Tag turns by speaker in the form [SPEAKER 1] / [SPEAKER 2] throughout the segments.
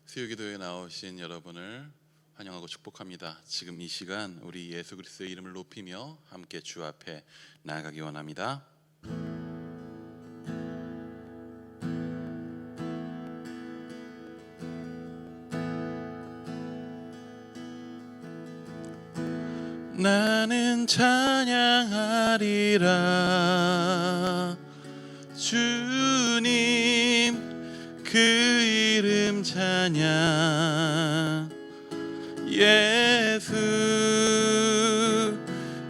[SPEAKER 1] 수요기도에 나오신 여러분을 환영하고 축복합니다. 지금 이 시간 우리 예수 그리스도의 이름을 높이며 함께 주 앞에 나아가기 원합니다. 나는 찬양하리라 주님 그 이름 찬양 예수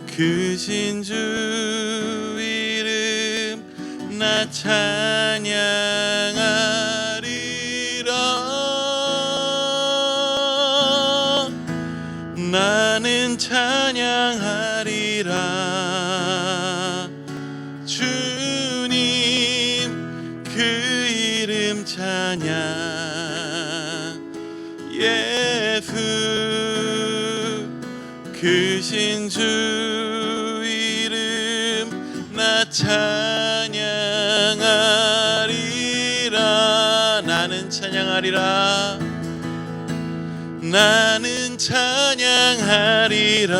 [SPEAKER 1] 크신 주 이름 나 찬양하리라 나는 찬양하리라 주님 그 이름 찬양 예수 크신 주 이름 나 찬양하리라 나는 찬양하리라 나는 찬양하리라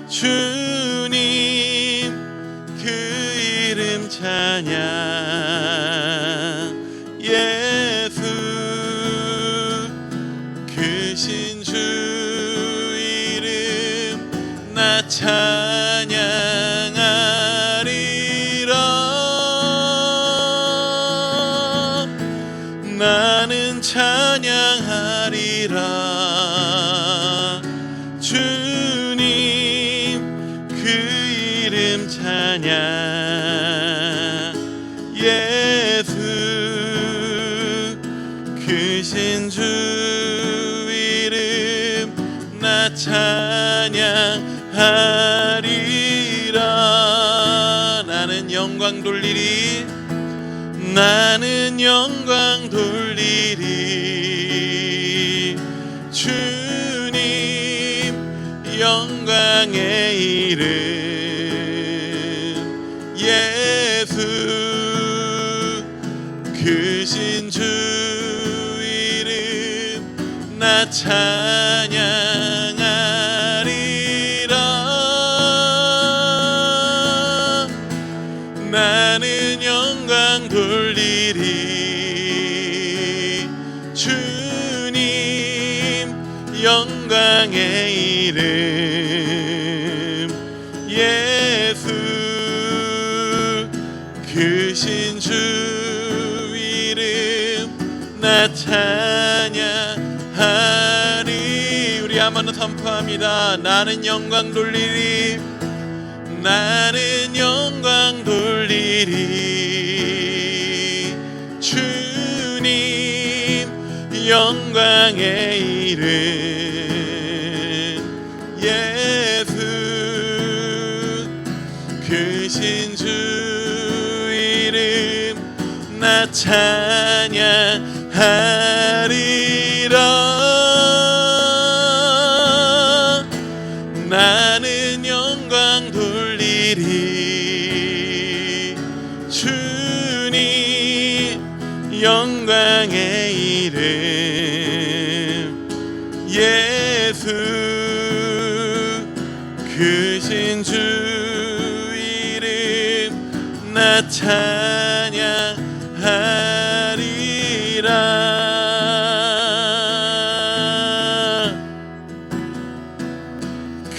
[SPEAKER 1] 주님 그 이름 찬양 예수 크신 주 이름 나 찬양하리라 나는 찬양하리라 주님 그 이름 찬양 예수 크신 주 이름 나 찬양하리라 나는 영광 돌리리 나는 영광 돌리리 주님 영광의 이름 예수 크신 주 이름 나 찬양하리라 나는 영광 돌리리 주님 영광의 이름 예수 크신 주 이름 나 찬양하리 우리 한번 선포합니다. 나는 영광 돌리리 나는 영광 돌리리 주님 영광의 이름 예수 크신 주 이름 나 찬양하리라 나는 영광 돌리리 주님 영광의 이름 예수 크신 주 이름 나 찬양하리라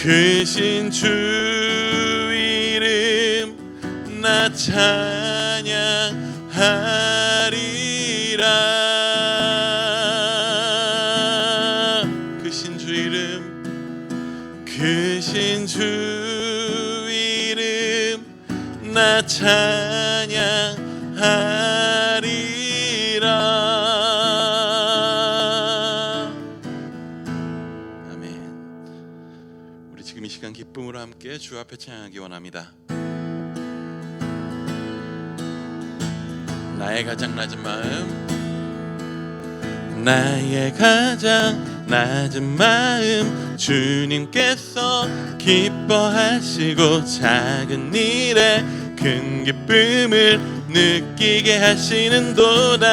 [SPEAKER 1] 크신 주 이름 나 찬양하리라 크신 주 이름 크신 주 이름 나 찬양하리라 아멘. 우리 지금 이 시간 기쁨으로 함께 주 앞에 찬양하기 원합니다. 나의 가장 낮은 마음 나의 가장 낮은 마음 주님께서 기뻐하시고 작은 일에 큰 기쁨을 느끼게 하시는도다.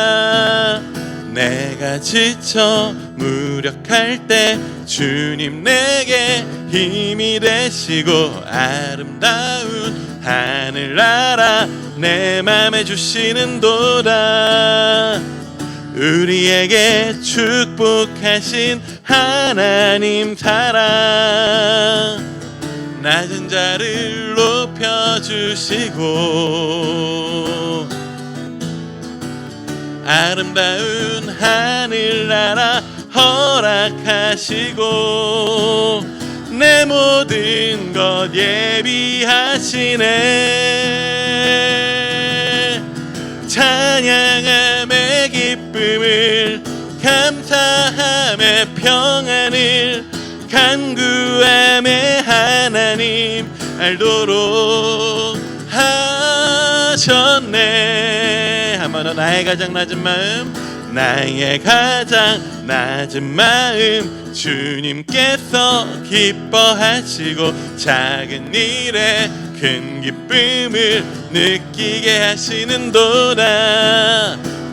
[SPEAKER 1] 내가 지쳐 무력할 때 주님 내게 힘이 되시고 아름다운 하늘나라 내 맘에 주시는도다. 우리에게 축복하신 하나님 사랑 낮은 자를 높여주시고 아름다운 하늘나라 허락하시고 내 모든 것 예비하시네. 찬양함의 기쁨을 감사함의 평안을 간구함의 하나님 알도록 하셨네. 한 번 더 나의 가장 낮은 마음, 나의 가장 낮은 마음 주님께서 기뻐하시고 작은 일에 큰 기쁨을 느끼게 하시는도다.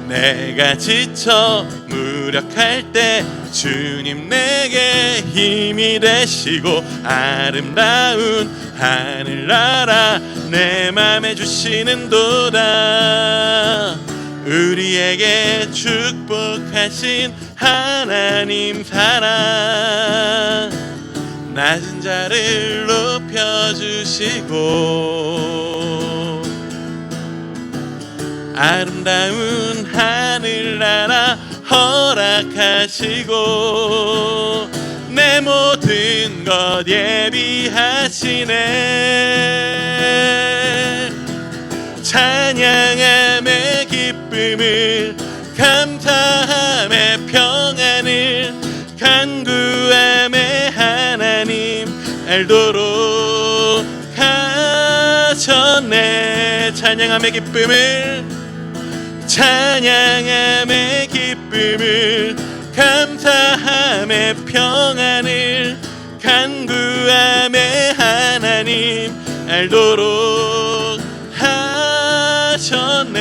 [SPEAKER 1] 내가 지쳐 무력할 때 주님 내게 힘이 되시고 아름다운 하늘나라 내 맘에 주시는도다. 우리에게 축복하신 하나님 사랑 낮은 자를 높여주시고 아름다운 하늘나라 허락하시고 내 모든 것 예비하시네. 찬양함의 기쁨을 감사함의 평안을 간구함의 하나님 알도록 하셨네. 찬양함의 기쁨을 찬양함의 기쁨을 감사함의 평안을 간구함의 하나님 알도록 하셨네.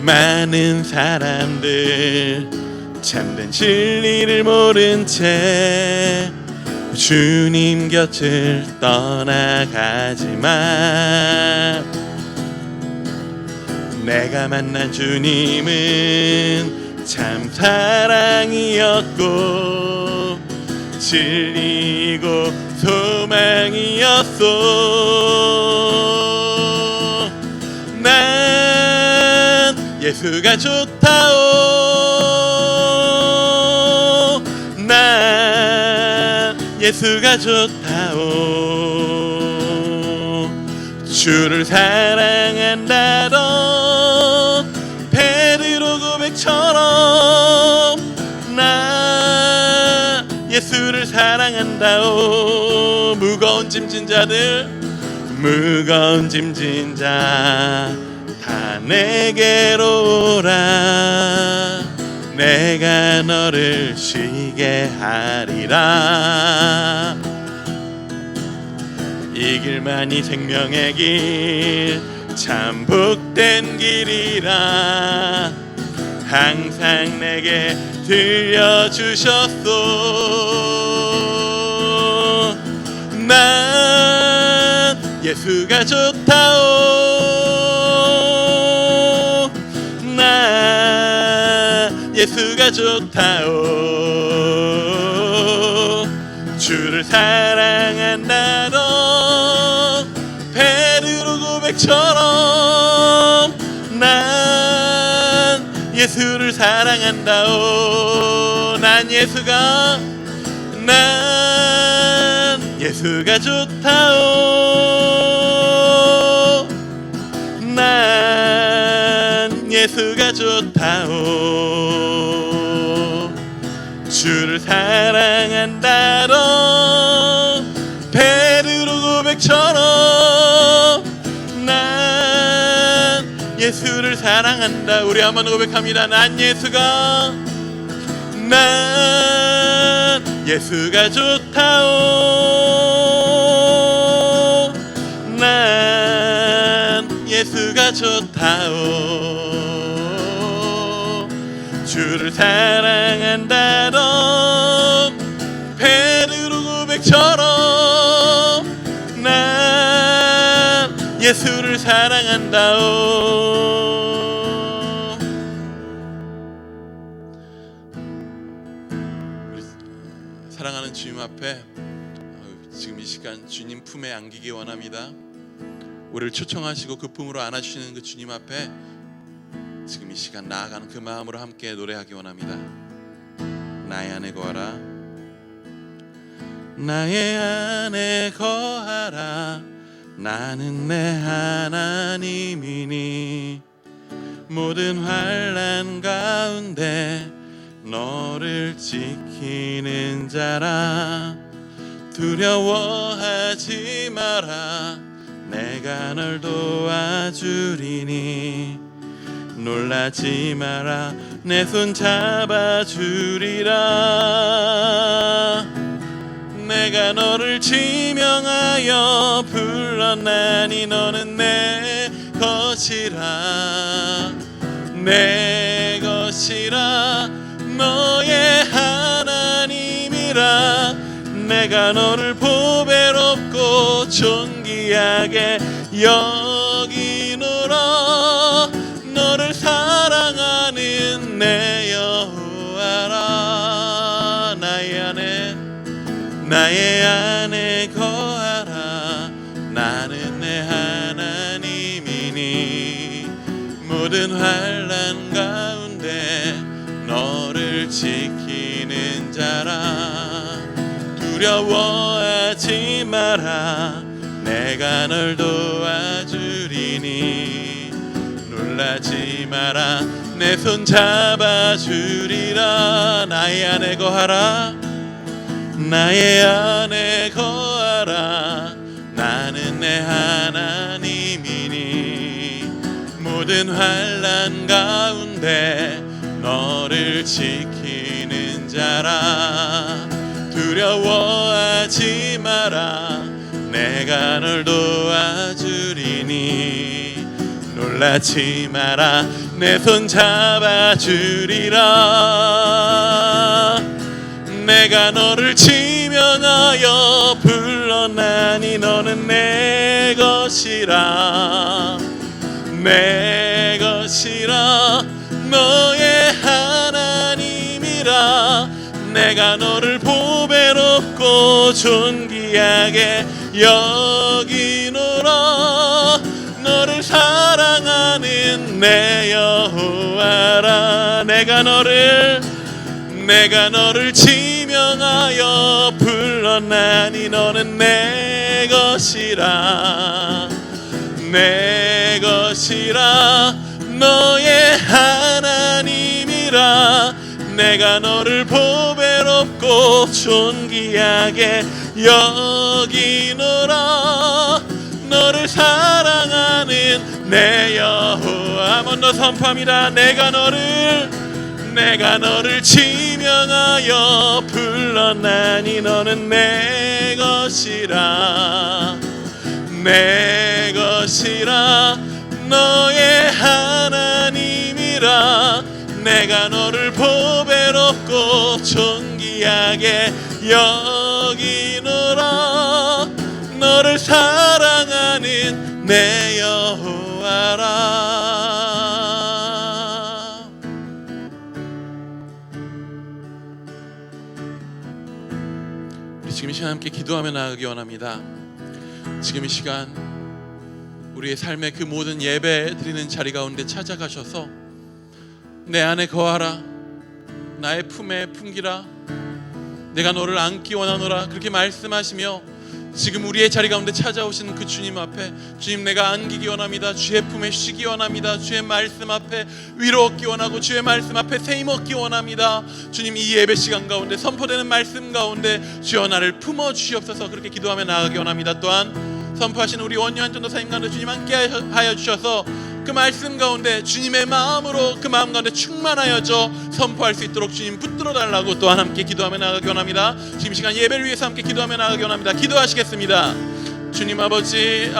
[SPEAKER 1] 많은 사람들 참된 진리를 모른 채 주님 곁을 떠나가지만 내가 만난 주님은 참 사랑이었고 진리고 소망이었소. 난 예수가 좋다오. 난 예수가 좋다오. 주를 사랑한다던 베드로 고백처럼 나 예수를 사랑한다오. 무거운 짐진 자들 무거운 짐진 자 다 내게로 오라. 내가 너를 쉬게 하리라. 이 길만이 생명의 길 참 복된 길이라 항상 내게 들려주셨소. 난 예수가 좋다오. 난 예수가 좋다오. 주를 사랑한다던 베드로 고백처럼 난 예수를 사랑한다오. 난 예수가 좋다오. 난 예수가 좋다오. 주를 사랑한다던 베드로 고백처럼 난 예수를 사랑한다. 우리 한번 고백합니다. 난 예수가 좋다오. 예수가 좋다오. 주를 사랑한다던 베드로 고백처럼 난 예수를 사랑한다오. 우리 사랑하는 주님 앞에 지금 이 시간 주님 품에 안기기 원합니다. 우리를 초청하시고 그 품으로 안아주시는 그 주님 앞에 지금 이 시간 나아가는 그 마음으로 함께 노래하기 원합니다. 나의 안에 거하라. 나의 안에 거하라. 나는 내 하나님이니 모든 환난 가운데 너를 지키는 자라. 두려워하지 마라. 내가 널 도와주리니 놀라지 마라. 내 손 잡아주리라. 내가 너를 지명하여 불렀나니 너는 내 것이라. 내 것이라. 너의 하나님이라. 내가 너를 보배롭고 존귀하게 여기노라. 너를 사랑하는 내 여호와라. 나의 안에 거하라. 나는 내 하나님이니 모든 환난 가운데 너를 지키는 자라. 두려워하지 마라. 내가 널 도와주리니 놀라지 마라. 내 손 잡아주리라. 나의 안에 거하라. 나의 안에 거하라. 나는 내 하나님이니 모든 환난 가운데 너를 지키는 자라. 두려워하지 마라. 내가 널 도와주리니 놀라지 마라. 내 손 잡아주리라. 내가 너를 지명하여 불렀나니 너는 내 것이라. 내 것이라. 너의 하나님이라. 내가 너를 보배롭고 존귀하게 여기노라. 너를 사랑하는 내 여호와라. 내가 너를 지명하여 불렀나니 너는 내 것이라. 내 것이라. 너의 하나님이라. 내가 너를 보배롭고 존귀하게 여기노라. 너를 사랑하는 내 여호와. 한 번 더 선포합니다. 내가 너를 지명하여 불렀나니 너는 내 것이라. 내 것이라. 너의 하나님이라. 내가 너를 보배롭고 존귀하게 여기노라. 너를 사랑하는 내 여호와라. 우리 지금 이 시간 함께 기도하며 나아가기 원합니다. 지금 이 시간 우리의 삶의 그 모든 예배 드리는 자리 가운데 찾아가셔서 내 안에 거하라. 나의 품에 품기라. 내가 너를 안기 원하노라. 그렇게 말씀하시며 지금 우리의 자리 가운데 찾아오시는 그 주님 앞에, 주님 내가 안기기 원합니다. 주의 품에 쉬기 원합니다. 주의 말씀 앞에 위로 얻기 원하고 주의 말씀 앞에 세임 얻기 원합니다. 주님 이 예배 시간 가운데 선포되는 말씀 가운데 주여 나를 품어 주시옵소서. 그렇게 기도하며 나아가기 원합니다. 또한 선포하시는 우리 원유한 전도사님 가운데 주님 함께 하여 주셔서 그 말씀 가운데 주님의 마음으로 그 마음 가운데 충만하여져 선포할 수 있도록 주님 붙들어 달라고 또한 함께 기도하며 나아가기 원합니다. 지금 시간 예배를 위해서 함께 기도하며 나아가기 원합니다. 기도하시겠습니다. 주님 아버지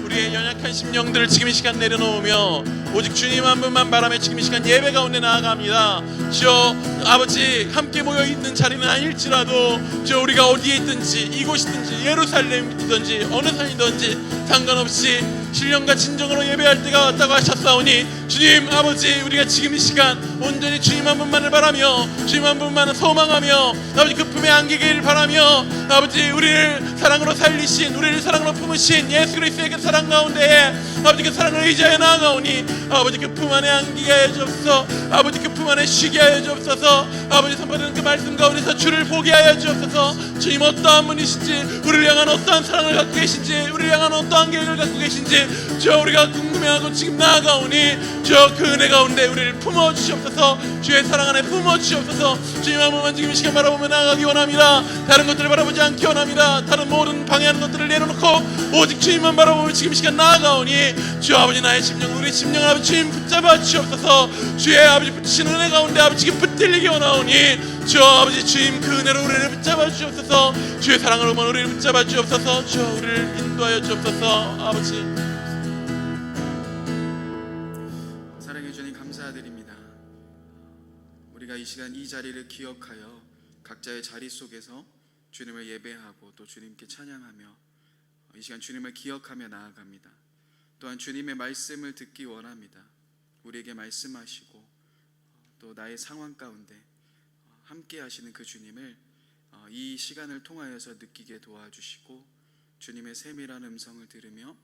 [SPEAKER 1] 우리의 연약한 심령들을 지금 이 시간 내려놓으며 오직 주님 한 분만 바라며 지금 이 시간 예배 가운데 나아갑니다. 주여 아버지, 함께 모여있는 자리는 아닐지라도 주여 우리가 어디에 있든지 이곳이든지 예루살렘이든지 어느 산이든지 상관없이 신령과 진정으로 예배할 때가 왔다고 하셨사오니 주님 아버지, 우리가 지금 이 시간 온전히 주님 한 분만을 바라며 주님 한 분만을 소망하며 아버지 그 품에 안기기를 바라며 아버지, 우리를 사랑으로 살리신, 우리를 사랑으로 품으신 예수 그리스도의 그 사랑 가운데에 아버지 그 사랑을 의지하여 나아가오니 아버지 그 품 안에 안기게 하여 주옵소서. 아버지 그 품 안에 쉬게 하여 주옵소서. 아버지 선포되는 그 말씀 가운데서 주를 보게 하여 주옵소서. 주님 어떠한 분이신지, 우리를 향한 어떠한 사랑을 갖고 계신지, 우리를 향한 어떠한 계획을 갖고 계신지 주여 우리가 궁금해하고 지금 나아가오니 주여 그 은혜 가운데 우리를 품어주시옵소서. 주의 사랑 안에 품어주시옵소서. 주님 한 번만 지금 이 시간 바라보며 나아가기 원합니다. 다른 것들을 바라보지 않기 원합니다. 다른 모든 방해하는 것들을 내려놓고 오직 주님만 바라보며 지금 이 시간 나아가오니 주여 아버지, 나의 심령, 우리 심령을 아버지 주님 붙잡아 주시옵소서. 주의 아버지 붙이신 은혜 가운데 아버지 지금 붙들리기 원하오니 주여 아버지, 주님 그 은혜로 우리를 붙잡아 주옵소서. 주의 사랑으로만 우리를 붙잡아 주옵소서. 주여 우리를 인도하여 주옵소서. 아버지,
[SPEAKER 2] 사랑해 주님 감사드립니다. 우리가 이 시간 이 자리를 기억하여 각자의 자리 속에서 주님을 예배하고 또 주님께 찬양하며 이 시간 주님을 기억하며 나아갑니다. 또한 주님의 말씀을 듣기 원합니다. 우리에게 말씀하시고 또 나의 상황 가운데 함께 하시는 그 주님을 이 시간을 통하여서 느끼게 도와주시고 주님의 세밀한 음성을 들으며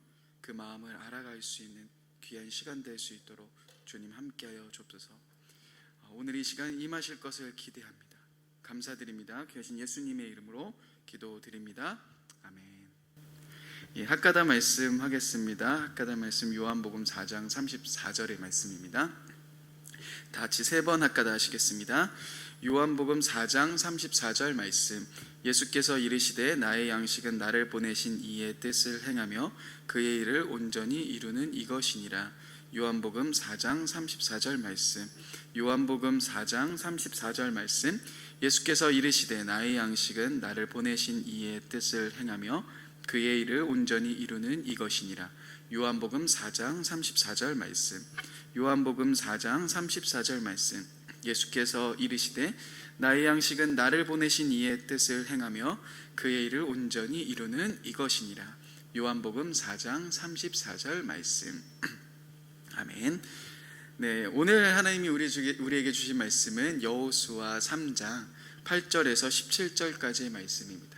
[SPEAKER 2] 그 마음을 알아갈 수 있는 귀한 시간 될 수 있도록 주님 함께하여 주옵소서. 오늘 이 시간 임하실 것을 기대합니다. 감사드립니다. 귀하신 예수님의 이름으로 기도드립니다. 아멘. 예, 학가다 말씀 하겠습니다. 학가다 말씀 요한복음 4장 34절의 말씀입니다. 다 같이 3번 학가다 하시겠습니다. 요한복음 4장 34절 말씀. 예수께서 이르시되 나의 양식은 나를 보내신 이의 뜻을 행하며 그의 일을 온전히 이루는 이것이니라. 요한복음 4장 34절 말씀. 요한복음 4장 34절 말씀. 예수께서 이르시되 나의 양식은 나를 보내신 이의 뜻을 행하며 그의 일을 온전히 이루는 이것이니라. 요한복음 4장 34절 말씀. 요한복음 4장 34절 말씀. 예수께서 이르시되 나의 양식은 나를 보내신 이의 뜻을 행하며 그의 일을 온전히 이루는 이것이니라. 요한복음 4장 34절 말씀. 아멘. 네, 오늘 하나님이 우리에게 주신 말씀은 여호수아 3장 8절에서 17절까지의 말씀입니다.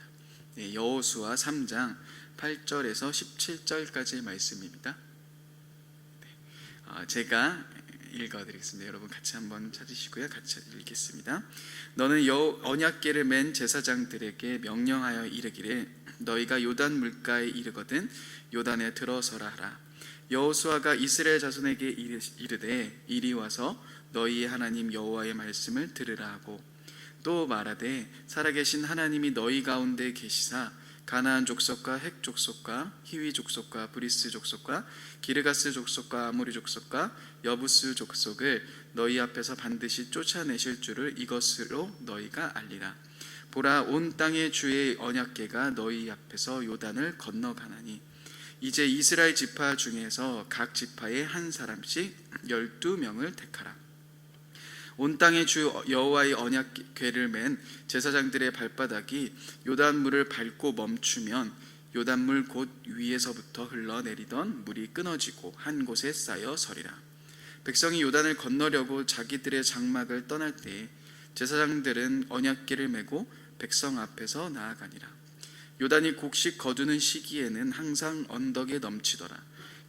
[SPEAKER 2] 네, 여호수아 3장 8절에서 17절까지의 말씀입니다. 네, 제가 읽어드리겠습니다. 여러분 같이 한번 찾으시고요. 같이 읽겠습니다. 너는 언약궤를 맨 제사장들에게 명령하여 이르기를 너희가 요단 물가에 이르거든 요단에 들어서라 하라. 여호수아가 이스라엘 자손에게 이르되 이리 와서 너희의 하나님 여호와의 말씀을 들으라 하고 또 말하되 살아계신 하나님이 너희 가운데 계시사 가나안 족속과 헷 족속과 히위 족속과 브리스 족속과 기르가스 족속과 아모리 족속과 여부스 족속을 너희 앞에서 반드시 쫓아내실 줄을 이것으로 너희가 알리라. 보라, 온 땅의 주의 언약궤가 너희 앞에서 요단을 건너가나니 이제 이스라엘 지파 중에서 각 지파에 한 사람씩 12명을 택하라. 온 땅의 주 여호와의 언약궤를 맨 제사장들의 발바닥이 요단물을 밟고 멈추면 요단물 곧 위에서부터 흘러내리던 물이 끊어지고 한 곳에 쌓여 서리라. 백성이 요단을 건너려고 자기들의 장막을 떠날 때 제사장들은 언약궤를 메고 백성 앞에서 나아가니라. 요단이 곡식 거두는 시기에는 항상 언덕에 넘치더라.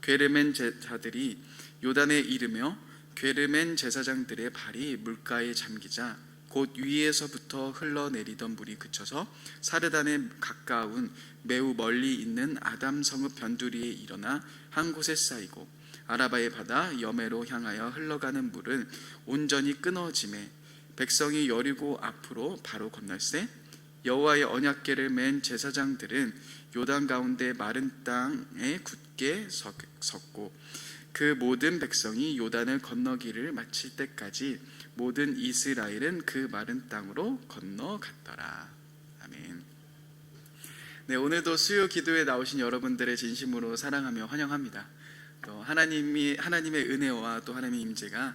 [SPEAKER 2] 궤를 맨 자들이 요단에 이르며 궤를 맨 제사장들의 발이 물가에 잠기자 곧 위에서부터 흘러내리던 물이 그쳐서 사르단에 가까운 매우 멀리 있는 아담 성읍 변두리에 일어나 한 곳에 쌓이고 아라바의 바다 여매로 향하여 흘러가는 물은 온전히 끊어지매 백성이 여리고 앞으로 바로 건널세 여호와의 언약궤를 맨 제사장들은 요단 가운데 마른 땅에 굳게 섰고 그 모든 백성이 요단을 건너기를 마칠 때까지 모든 이스라엘은 그 마른 땅으로 건너갔더라. 아멘. 네, 오늘도 수요 기도에 나오신 여러분들의 진심으로 사랑하며 환영합니다. 또 하나님의 은혜와 또 하나님의 임재가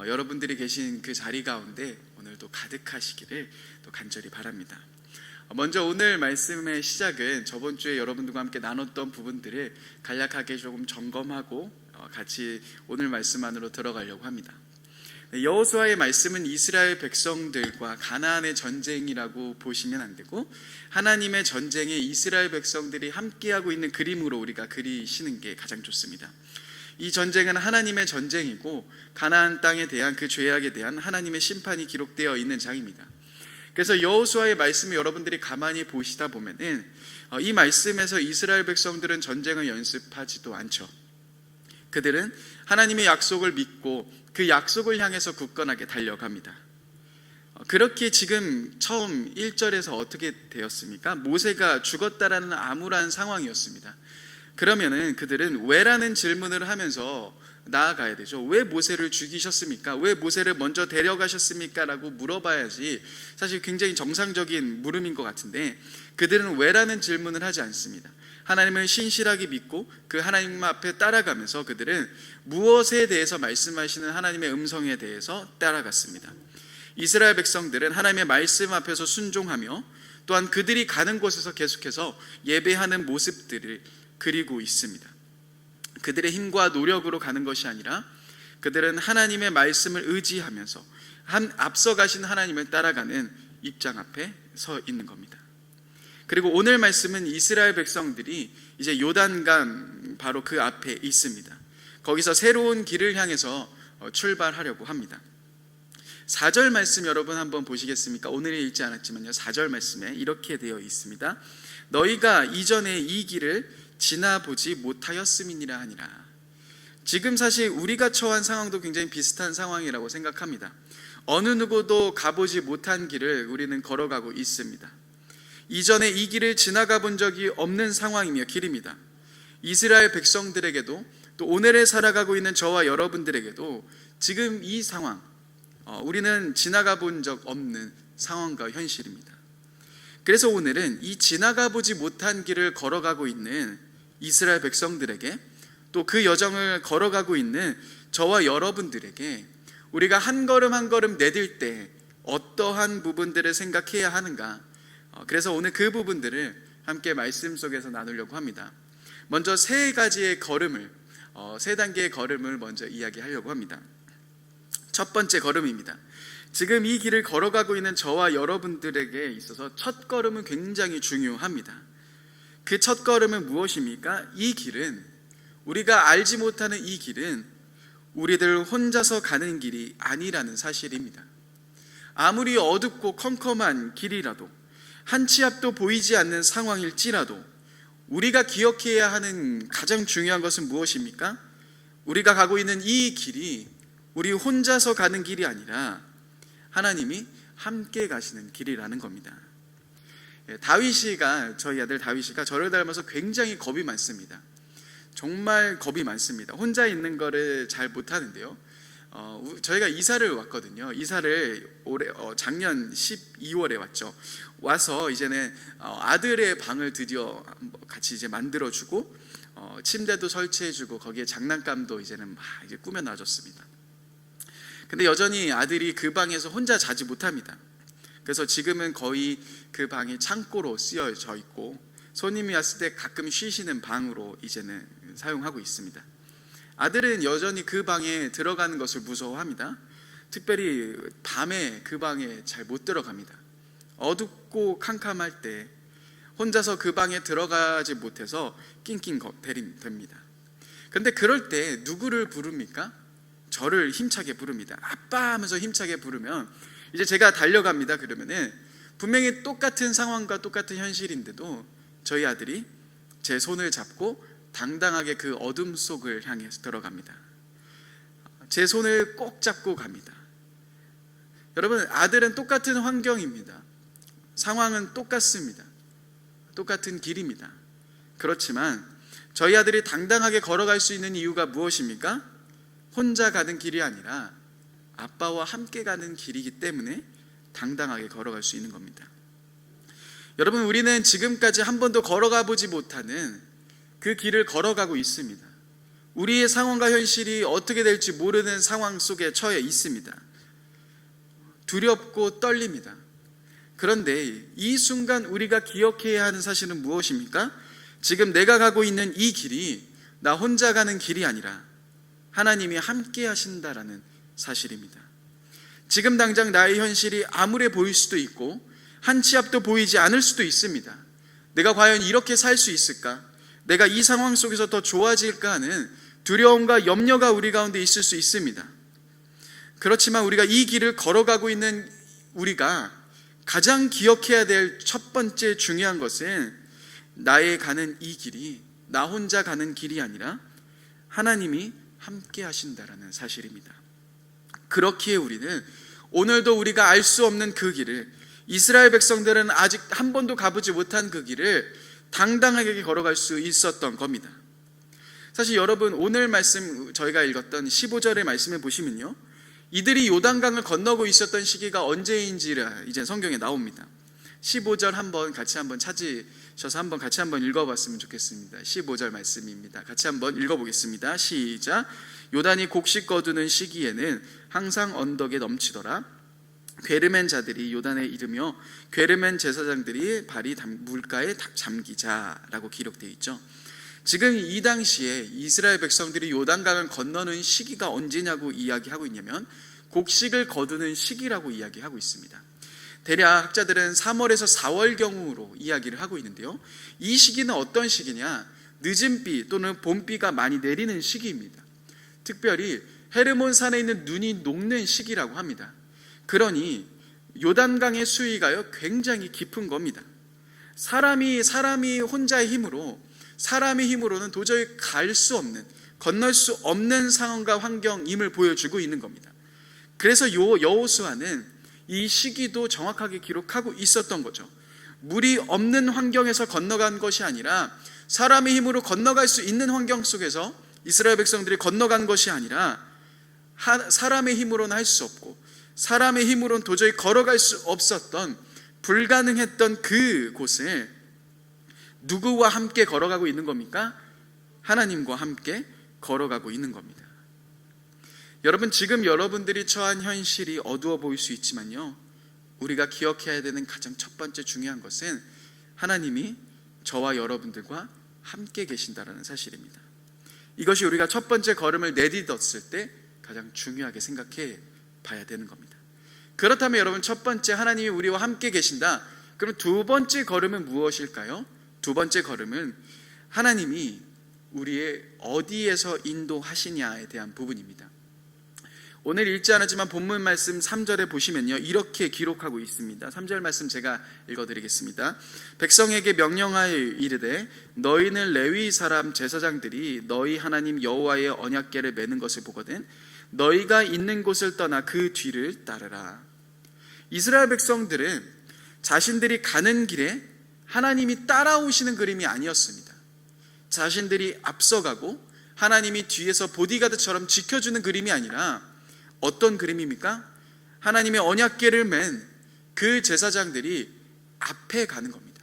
[SPEAKER 2] 여러분들이 계신 그 자리 가운데 오늘도 가득하시기를 또 간절히 바랍니다. 먼저 오늘 말씀의 시작은 저번 주에 여러분들과 함께 나눴던 부분들을 간략하게 조금 점검하고 같이 오늘 말씀 안으로 들어가려고 합니다. 여호수아의 말씀은 이스라엘 백성들과 가나안의 전쟁이라고 보시면 안 되고, 하나님의 전쟁에 이스라엘 백성들이 함께하고 있는 그림으로 우리가 그리시는 게 가장 좋습니다. 이 전쟁은 하나님의 전쟁이고 가나안 땅에 대한 그 죄악에 대한 하나님의 심판이 기록되어 있는 장입니다. 그래서 여호수아의 말씀을 여러분들이 가만히 보시다 보면은 이 말씀에서 이스라엘 백성들은 전쟁을 연습하지도 않죠. 그들은 하나님의 약속을 믿고 그 약속을 향해서 굳건하게 달려갑니다. 그렇게 지금 처음 1절에서 어떻게 되었습니까? 모세가 죽었다라는 암울한 상황이었습니다. 그러면은 그들은 왜라는 질문을 하면서 나아가야 되죠. 왜 모세를 죽이셨습니까? 왜 모세를 먼저 데려가셨습니까? 라고 물어봐야지 사실 굉장히 정상적인 물음인 것 같은데, 그들은 왜라는 질문을 하지 않습니다. 하나님을 신실하게 믿고 그 하나님 앞에 따라가면서 그들은 무엇에 대해서 말씀하시는 하나님의 음성에 대해서 따라갔습니다. 이스라엘 백성들은 하나님의 말씀 앞에서 순종하며 또한 그들이 가는 곳에서 계속해서 예배하는 모습들을 그리고 있습니다. 그들의 힘과 노력으로 가는 것이 아니라 그들은 하나님의 말씀을 의지하면서 앞서가신 하나님을 따라가는 입장 앞에 서 있는 겁니다. 그리고 오늘 말씀은 이스라엘 백성들이 이제 요단강 바로 그 앞에 있습니다. 거기서 새로운 길을 향해서 출발하려고 합니다. 4절 말씀 여러분 한번 보시겠습니까? 오늘 읽지 않았지만요, 4절 말씀에 이렇게 되어 있습니다. 너희가 이전에 이 길을 지나보지 못하였음이니라 하니라. 지금 사실 우리가 처한 상황도 굉장히 비슷한 상황이라고 생각합니다. 어느 누구도 가보지 못한 길을 우리는 걸어가고 있습니다. 이전에 이 길을 지나가 본 적이 없는 상황이며 길입니다. 이스라엘 백성들에게도 또 오늘에 살아가고 있는 저와 여러분들에게도 지금 이 상황, 우리는 지나가 본 적 없는 상황과 현실입니다. 그래서 오늘은 이 지나가 보지 못한 길을 걸어가고 있는 이스라엘 백성들에게, 또 그 여정을 걸어가고 있는 저와 여러분들에게 우리가 한 걸음 한 걸음 내딜 때 어떠한 부분들을 생각해야 하는가, 그래서 오늘 그 부분들을 함께 말씀 속에서 나누려고 합니다. 먼저 세 가지의 걸음을, 세 단계의 걸음을 먼저 이야기하려고 합니다. 첫 번째 걸음입니다. 지금 이 길을 걸어가고 있는 저와 여러분들에게 있어서 첫 걸음은 굉장히 중요합니다. 그 첫 걸음은 무엇입니까? 이 길은, 우리가 알지 못하는 이 길은 우리들 혼자서 가는 길이 아니라는 사실입니다. 아무리 어둡고 컴컴한 길이라도, 한 치 앞도 보이지 않는 상황일지라도 우리가 기억해야 하는 가장 중요한 것은 무엇입니까? 우리가 가고 있는 이 길이 우리 혼자서 가는 길이 아니라 하나님이 함께 가시는 길이라는 겁니다. 다윗이가, 저희 아들 다윗이가 저를 닮아서 굉장히 겁이 많습니다. 정말 겁이 많습니다. 혼자 있는 거를 잘 못하는데요, 저희가 이사를 왔거든요. 이사를 작년 12월에 왔죠. 와서 이제는 아들의 방을 드디어 같이 이제 만들어주고 침대도 설치해주고 거기에 장난감도 이제는 막 이제 꾸며놔줬습니다. 근데 여전히 아들이 그 방에서 혼자 자지 못합니다. 그래서 지금은 거의 그 방이 창고로 쓰여져 있고 손님이 왔을 때 가끔 쉬시는 방으로 이제는 사용하고 있습니다. 아들은 여전히 그 방에 들어가는 것을 무서워합니다. 특별히 밤에 그 방에 잘 못 들어갑니다. 어둡고 캄캄할 때 혼자서 그 방에 들어가지 못해서 낑낑대립니다. 그런데 그럴 때 누구를 부릅니까? 저를 힘차게 부릅니다. 아빠 하면서 힘차게 부르면 이제 제가 달려갑니다. 그러면은 분명히 똑같은 상황과 똑같은 현실인데도 저희 아들이 제 손을 잡고 당당하게 그 어둠 속을 향해서 들어갑니다. 제 손을 꼭 잡고 갑니다. 여러분, 아들은 똑같은 환경입니다. 상황은 똑같습니다. 똑같은 길입니다. 그렇지만 저희 아들이 당당하게 걸어갈 수 있는 이유가 무엇입니까? 혼자 가는 길이 아니라 아빠와 함께 가는 길이기 때문에 당당하게 걸어갈 수 있는 겁니다. 여러분, 우리는 지금까지 한 번도 걸어가 보지 못하는 그 길을 걸어가고 있습니다. 우리의 상황과 현실이 어떻게 될지 모르는 상황 속에 처해 있습니다. 두렵고 떨립니다. 그런데 이 순간 우리가 기억해야 하는 사실은 무엇입니까? 지금 내가 가고 있는 이 길이 나 혼자 가는 길이 아니라 하나님이 함께 하신다라는 사실입니다. 지금 당장 나의 현실이 암울해 보일 수도 있고 한 치 앞도 보이지 않을 수도 있습니다. 내가 과연 이렇게 살 수 있을까? 내가 이 상황 속에서 더 좋아질까 하는 두려움과 염려가 우리 가운데 있을 수 있습니다. 그렇지만 우리가 이 길을 걸어가고 있는 우리가 가장 기억해야 될 첫 번째 중요한 것은 나의 가는 이 길이 나 혼자 가는 길이 아니라 하나님이 함께 하신다라는 사실입니다. 그렇기에 우리는 오늘도 우리가 알 수 없는 그 길을, 이스라엘 백성들은 아직 한 번도 가보지 못한 그 길을 당당하게 걸어갈 수 있었던 겁니다. 사실 여러분, 오늘 말씀 저희가 읽었던 15절의 말씀을 보시면요, 이들이 요단강을 건너고 있었던 시기가 언제인지가 이제 성경에 나옵니다. 15절 같이 한번 찾으셔서 같이 한번 읽어봤으면 좋겠습니다. 15절 말씀입니다. 같이 한번 읽어보겠습니다. 시작. 요단이 곡식 거두는 시기에는 항상 언덕에 넘치더라. 괴르멘 자들이 요단에 이르며 괴르멘 제사장들이 발이 물가에 잠기자라고 기록되어 있죠. 지금 이 당시에 이스라엘 백성들이 요단강을 건너는 시기가 언제냐고 이야기하고 있냐면 곡식을 거두는 시기라고 이야기하고 있습니다. 대략 학자들은 3월에서 4월경으로 이야기를 하고 있는데요, 이 시기는 어떤 시기냐? 늦은 비 또는 봄비가 많이 내리는 시기입니다. 특별히 헤르몬 산에 있는 눈이 녹는 시기라고 합니다. 그러니 요단강의 수위가요 굉장히 깊은 겁니다. 사람이 혼자의 사람의 힘으로는 도저히 갈 수 없는, 건널 수 없는 상황과 환경임을 보여주고 있는 겁니다. 그래서 여호수아는 이 시기도 정확하게 기록하고 있었던 거죠. 물이 없는 환경에서 건너간 것이 아니라 사람의 힘으로 건너갈 수 있는 환경 속에서 이스라엘 백성들이 건너간 것이 아니라 사람의 힘으로는 할 수 없고 사람의 힘으로는 도저히 걸어갈 수 없었던, 불가능했던 그 곳을 누구와 함께 걸어가고 있는 겁니까? 하나님과 함께 걸어가고 있는 겁니다. 여러분, 지금 여러분들이 처한 현실이 어두워 보일 수 있지만요, 우리가 기억해야 되는 가장 첫 번째 중요한 것은 하나님이 저와 여러분들과 함께 계신다는 사실입니다. 이것이 우리가 첫 번째 걸음을 내딛었을 때 가장 중요하게 생각해 봐야 되는 겁니다. 그렇다면 여러분, 첫 번째 하나님이 우리와 함께 계신다. 그럼 두 번째 걸음은 무엇일까요? 두 번째 걸음은 하나님이 우리의 어디에서 인도하시냐에 대한 부분입니다. 오늘 읽지 않았지만 본문 말씀 3절에 보시면요, 이렇게 기록하고 있습니다. 3절 말씀 제가 읽어드리겠습니다. 백성에게 명령하여 이르되 너희는 레위 사람 제사장들이 너희 하나님 여호와의 언약궤를 매는 것을 보거든 너희가 있는 곳을 떠나 그 뒤를 따르라. 이스라엘 백성들은 자신들이 가는 길에 하나님이 따라오시는 그림이 아니었습니다. 자신들이 앞서가고 하나님이 뒤에서 보디가드처럼 지켜주는 그림이 아니라 어떤 그림입니까? 하나님의 언약궤를 맨 그 제사장들이 앞에 가는 겁니다.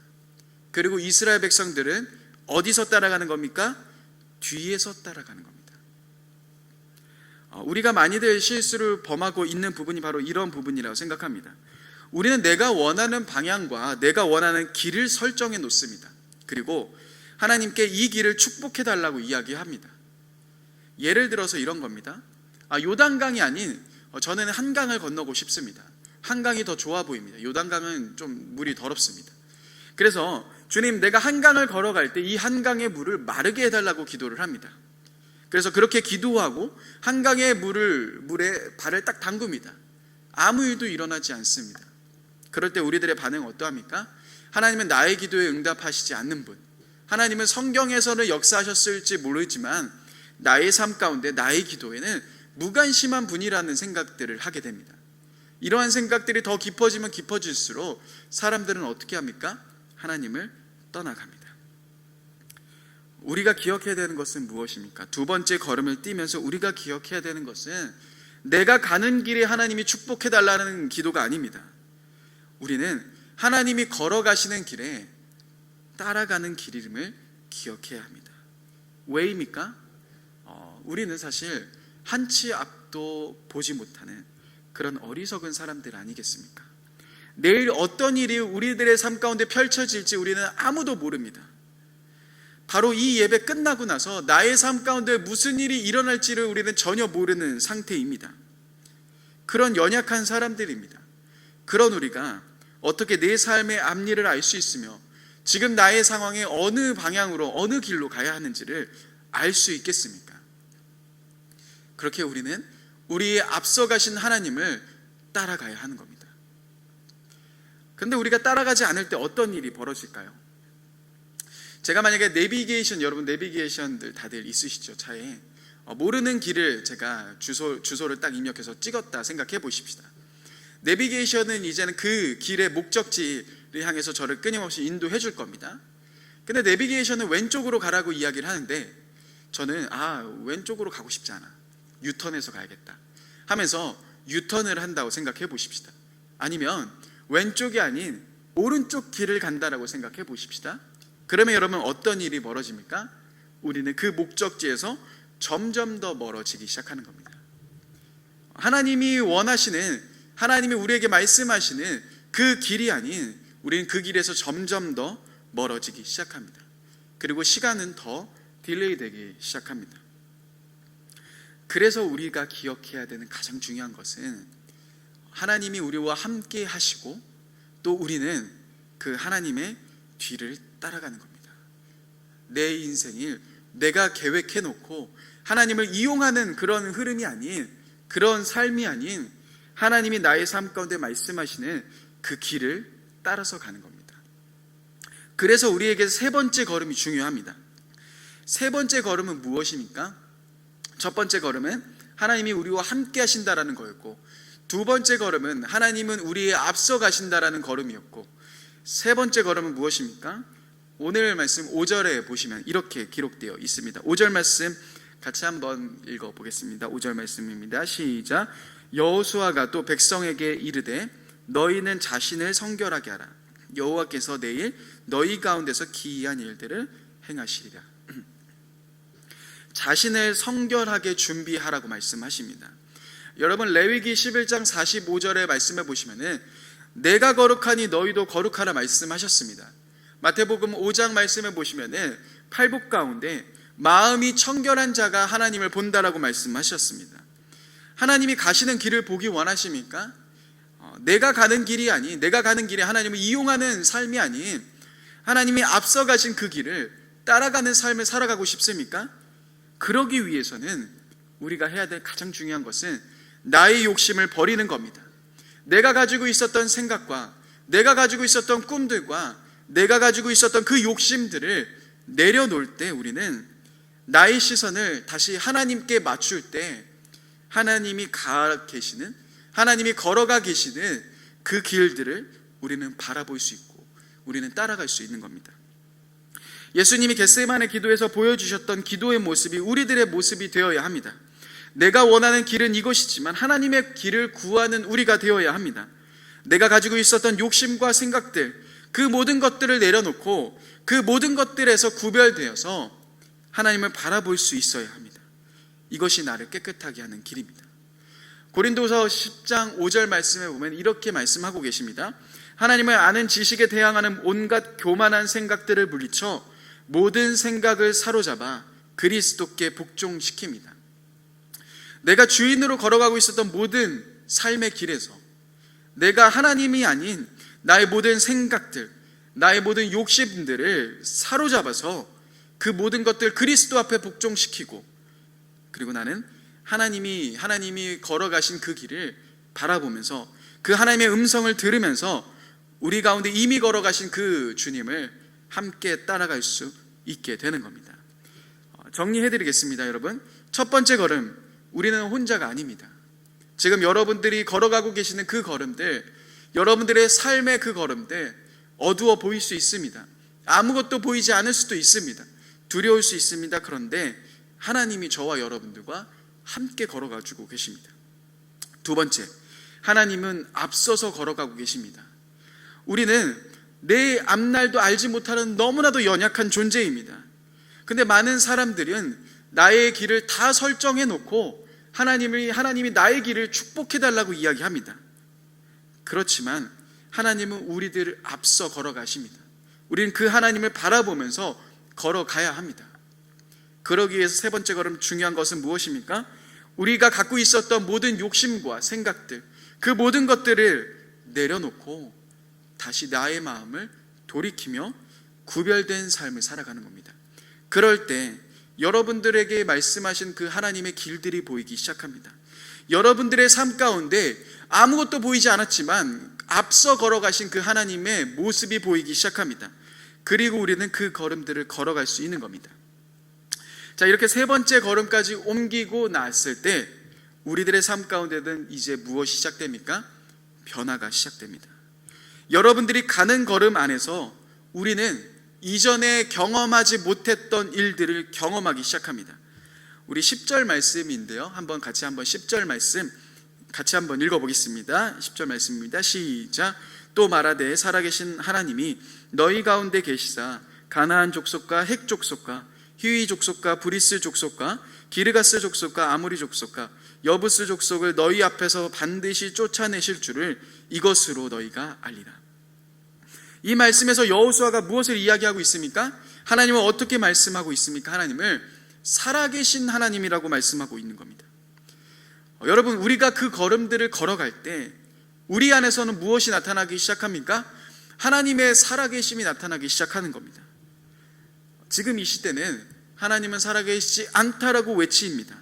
[SPEAKER 2] 그리고 이스라엘 백성들은 어디서 따라가는 겁니까? 뒤에서 따라가는 겁니다. 우리가 많이들 실수를 범하고 있는 부분이 바로 이런 부분이라고 생각합니다. 우리는 내가 원하는 방향과 내가 원하는 길을 설정해 놓습니다. 그리고 하나님께 이 길을 축복해 달라고 이야기합니다. 예를 들어서 이런 겁니다. 요단강이 아닌 저는 한강을 건너고 싶습니다. 한강이 더 좋아 보입니다. 요단강은 좀 물이 더럽습니다. 그래서 주님, 내가 한강을 걸어갈 때 이 한강의 물을 마르게 해달라고 기도를 합니다. 그래서 그렇게 기도하고 한강의 물에 발을 딱 담굽니다. 아무 일도 일어나지 않습니다. 그럴 때 우리들의 반응은 어떠합니까? 하나님은 나의 기도에 응답하시지 않는 분, 하나님은 성경에서는 역사하셨을지 모르지만 나의 삶 가운데 나의 기도에는 무관심한 분이라는 생각들을 하게 됩니다. 이러한 생각들이 더 깊어지면 깊어질수록 사람들은 어떻게 합니까? 하나님을 떠나갑니다. 우리가 기억해야 되는 것은 무엇입니까? 두 번째 걸음을 띄면서 우리가 기억해야 되는 것은 내가 가는 길에 하나님이 축복해달라는 기도가 아닙니다. 우리는 하나님이 걸어가시는 길에 따라가는 길임을 기억해야 합니다. 왜입니까? 우리는 사실 한치 앞도 보지 못하는 그런 어리석은 사람들 아니겠습니까? 내일 어떤 일이 우리들의 삶 가운데 펼쳐질지 우리는 아무도 모릅니다. 바로 이 예배 끝나고 나서 나의 삶 가운데 무슨 일이 일어날지를 우리는 전혀 모르는 상태입니다. 그런 연약한 사람들입니다. 그런 우리가 어떻게 내 삶의 앞일을 알 수 있으며 지금 나의 상황에 어느 방향으로 어느 길로 가야 하는지를 알 수 있겠습니까? 그렇게 우리는 우리의 앞서가신 하나님을 따라가야 하는 겁니다. 그런데 우리가 따라가지 않을 때 어떤 일이 벌어질까요? 제가 만약에 여러분 내비게이션들 다들 있으시죠? 차에 모르는 길을 제가 주소를 딱 입력해서 찍었다 생각해 보십시다. 내비게이션은 이제는 그 길의 목적지를 향해서 저를 끊임없이 인도해 줄 겁니다. 근데 내비게이션은 왼쪽으로 가라고 이야기를 하는데 저는 왼쪽으로 가고 싶지 않아, 유턴해서 가야겠다 하면서 유턴을 한다고 생각해 보십시다. 아니면 왼쪽이 아닌 오른쪽 길을 간다라고 생각해 보십시다. 그러면 여러분 어떤 일이 벌어집니까? 우리는 그 목적지에서 점점 더 멀어지기 시작하는 겁니다. 하나님이 우리에게 말씀하시는 그 길이 아닌 우리는 그 길에서 점점 더 멀어지기 시작합니다. 그리고 시간은 더 딜레이 되기 시작합니다. 그래서 우리가 기억해야 되는 가장 중요한 것은 하나님이 우리와 함께 하시고 또 우리는 그 하나님의 뒤를 따라가는 겁니다. 내 인생을 내가 계획해 놓고 하나님을 이용하는 그런 흐름이 아닌, 그런 삶이 아닌 하나님이 나의 삶 가운데 말씀하시는 그 길을 따라서 가는 겁니다. 그래서 우리에게 세 번째 걸음이 중요합니다. 세 번째 걸음은 무엇입니까? 첫 번째 걸음은 하나님이 우리와 함께 하신다라는 거였고, 두 번째 걸음은 하나님은 우리의 앞서 가신다라는 걸음이었고, 세 번째 걸음은 무엇입니까? 오늘 말씀 5절에 보시면 이렇게 기록되어 있습니다. 5절 말씀 같이 한번 읽어보겠습니다. 5절 말씀입니다. 시작. 여호수아가 또 백성에게 이르되 너희는 자신을 성결하게 하라. 여호와께서 내일 너희 가운데서 기이한 일들을 행하시리라. 자신을 성결하게 준비하라고 말씀하십니다. 여러분 레위기 11장 45절의 말씀에 보시면은 내가 거룩하니 너희도 거룩하라 말씀하셨습니다. 마태복음 5장 말씀에 보시면은 팔복 가운데 마음이 청결한 자가 하나님을 본다라고 말씀하셨습니다. 하나님이 가시는 길을 보기 원하십니까? 내가 가는 길이 아닌, 내가 가는 길에 하나님을 이용하는 삶이 아닌 하나님이 앞서 가신 그 길을 따라가는 삶을 살아가고 싶습니까? 그러기 위해서는 우리가 해야 될 가장 중요한 것은 나의 욕심을 버리는 겁니다. 내가 가지고 있었던 생각과 내가 가지고 있었던 꿈들과 내가 가지고 있었던 그 욕심들을 내려놓을 때 우리는 나의 시선을 다시 하나님께 맞출 때 하나님이 하나님이 걸어가 계시는 그 길들을 우리는 바라볼 수 있고 우리는 따라갈 수 있는 겁니다. 예수님이 겟세마네 기도에서 보여주셨던 기도의 모습이 우리들의 모습이 되어야 합니다. 내가 원하는 길은 이것이지만 하나님의 길을 구하는 우리가 되어야 합니다. 내가 가지고 있었던 욕심과 생각들, 그 모든 것들을 내려놓고 그 모든 것들에서 구별되어서 하나님을 바라볼 수 있어야 합니다. 이것이 나를 깨끗하게 하는 길입니다. 고린도서 10장 5절 말씀에 보면 이렇게 말씀하고 계십니다. 하나님을 아는 지식에 대항하는 온갖 교만한 생각들을 물리쳐 모든 생각을 사로잡아 그리스도께 복종시킵니다. 내가 주인으로 걸어가고 있었던 모든 삶의 길에서 내가 하나님이 아닌 나의 모든 생각들, 나의 모든 욕심들을 사로잡아서 그 모든 것들 그리스도 앞에 복종시키고, 그리고 나는 하나님이 걸어가신 그 길을 바라보면서 그 하나님의 음성을 들으면서 우리 가운데 이미 걸어가신 그 주님을 함께 따라갈 수 있게 되는 겁니다. 정리해드리겠습니다. 여러분, 첫 번째 걸음, 우리는 혼자가 아닙니다. 지금 여러분들이 걸어가고 계시는 그 걸음들, 여러분들의 삶의 그 걸음들 어두워 보일 수 있습니다. 아무것도 보이지 않을 수도 있습니다. 두려울 수 있습니다. 그런데 하나님이 저와 여러분들과 함께 걸어가지고 계십니다. 두 번째, 하나님은 앞서서 걸어가고 계십니다. 우리는 내 앞날도 알지 못하는 너무나도 연약한 존재입니다. 근데 많은 사람들은 나의 길을 다 설정해 놓고 하나님이 나의 길을 축복해 달라고 이야기합니다. 그렇지만 하나님은 우리들을 앞서 걸어가십니다. 우리는 그 하나님을 바라보면서 걸어가야 합니다. 그러기 위해서 세 번째 걸음 중요한 것은 무엇입니까? 우리가 갖고 있었던 모든 욕심과 생각들, 그 모든 것들을 내려놓고 다시 나의 마음을 돌이키며 구별된 삶을 살아가는 겁니다. 그럴 때 여러분들에게 말씀하신 그 하나님의 길들이 보이기 시작합니다. 여러분들의 삶 가운데 아무것도 보이지 않았지만 앞서 걸어가신 그 하나님의 모습이 보이기 시작합니다. 그리고 우리는 그 걸음들을 걸어갈 수 있는 겁니다. 자, 이렇게 세 번째 걸음까지 옮기고 나왔을 때 우리들의 삶 가운데는 이제 무엇이 시작됩니까? 변화가 시작됩니다. 여러분들이 가는 걸음 안에서 우리는 이전에 경험하지 못했던 일들을 경험하기 시작합니다. 우리 10절 말씀인데요, 한번 10절 말씀 같이 한번 읽어보겠습니다. 10절 말씀입니다. 시작. 또 말하되 살아계신 하나님이 너희 가운데 계시사 가나안 족속과 헷 족속과 히위 족속과 브리스 족속과 기르가스 족속과 아모리 족속과 여부스 족속을 너희 앞에서 반드시 쫓아내실 줄을 이것으로 너희가 알리라. 이 말씀에서 여호수아가 무엇을 이야기하고 있습니까? 하나님은 어떻게 말씀하고 있습니까? 하나님을 살아계신 하나님이라고 말씀하고 있는 겁니다. 여러분, 우리가 그 걸음들을 걸어갈 때 우리 안에서는 무엇이 나타나기 시작합니까? 하나님의 살아계심이 나타나기 시작하는 겁니다. 지금 이 시대는 하나님은 살아계시지 않다라고 외칩니다.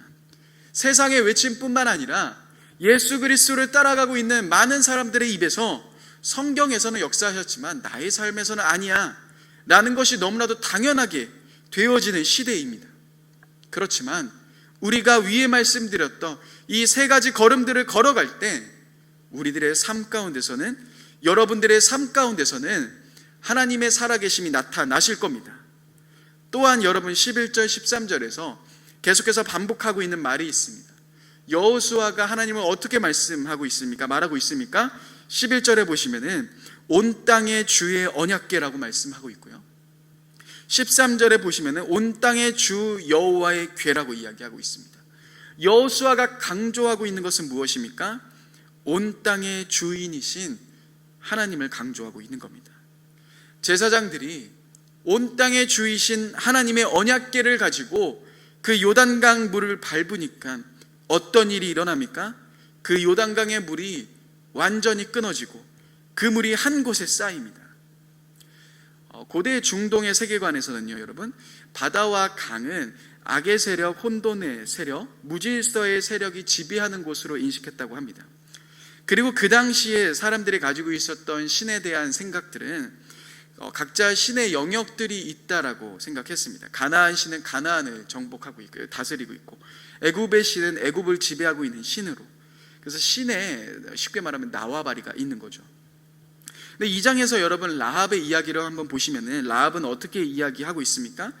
[SPEAKER 2] 세상의 외침뿐만 아니라 예수 그리스도를 따라가고 있는 많은 사람들의 입에서 성경에서는 역사하셨지만 나의 삶에서는 아니야 라는 것이 너무나도 당연하게 되어지는 시대입니다. 그렇지만 우리가 위에 말씀드렸던 이 세 가지 걸음들을 걸어갈 때 우리들의 삶 가운데서는, 여러분들의 삶 가운데서는 하나님의 살아계심이 나타나실 겁니다. 또한 여러분 11절 13절에서 계속해서 반복하고 있는 말이 있습니다. 여호수아가 하나님을 어떻게 말씀하고 있습니까? 말하고 있습니까? 11절에 보시면은 온 땅의 주의 언약궤라고 말씀하고 있고요, 13절에 보시면은 온 땅의 주 여호와의 궤라고 이야기하고 있습니다. 여호수아가 강조하고 있는 것은 무엇입니까? 온 땅의 주인이신 하나님을 강조하고 있는 겁니다. 제사장들이 온 땅의 주이신 하나님의 언약궤를 가지고 그 요단강 물을 밟으니까 어떤 일이 일어납니까? 그 요단강의 물이 완전히 끊어지고 그 물이 한 곳에 쌓입니다. 고대 중동의 세계관에서는요, 여러분, 바다와 강은 악의 세력, 혼돈의 세력, 무질서의 세력이 지배하는 곳으로 인식했다고 합니다. 그리고 그 당시에 사람들이 가지고 있었던 신에 대한 생각들은 각자 신의 영역들이 있다라고 생각했습니다. 가나안 신은 가나안을 정복하고 있고 다스리고 있고, 애굽의 신은 애굽을 지배하고 있는 신으로, 그래서 신에 쉽게 말하면 나와바리가 있는 거죠. 근데 이 장에서 여러분 라합의 이야기를 한번 보시면은 라합은 어떻게 이야기하고 있습니까?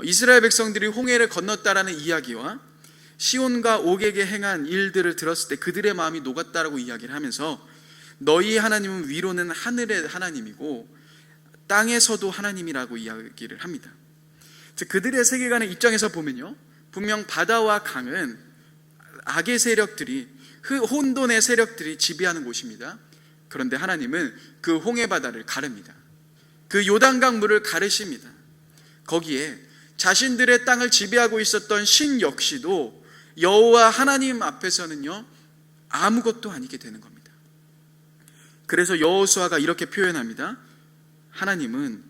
[SPEAKER 2] 이스라엘 백성들이 홍해를 건넜다라는 이야기와 시온과 옥에게 행한 일들을 들었을 때 그들의 마음이 녹았다라고 이야기를 하면서 너희 하나님은 위로는 하늘의 하나님이고 땅에서도 하나님이라고 이야기를 합니다. 즉 그들의 세계관의 입장에서 보면요, 분명 바다와 강은 악의 세력들이, 혼돈의 세력들이 지배하는 곳입니다. 그런데 하나님은 그 홍해 바다를 가릅니다. 그 요단강 물을 가르십니다. 거기에 자신들의 땅을 지배하고 있었던 신 역시도 여호와 하나님 앞에서는요 아무것도 아니게 되는 겁니다. 그래서 여호수아가 이렇게 표현합니다. 하나님은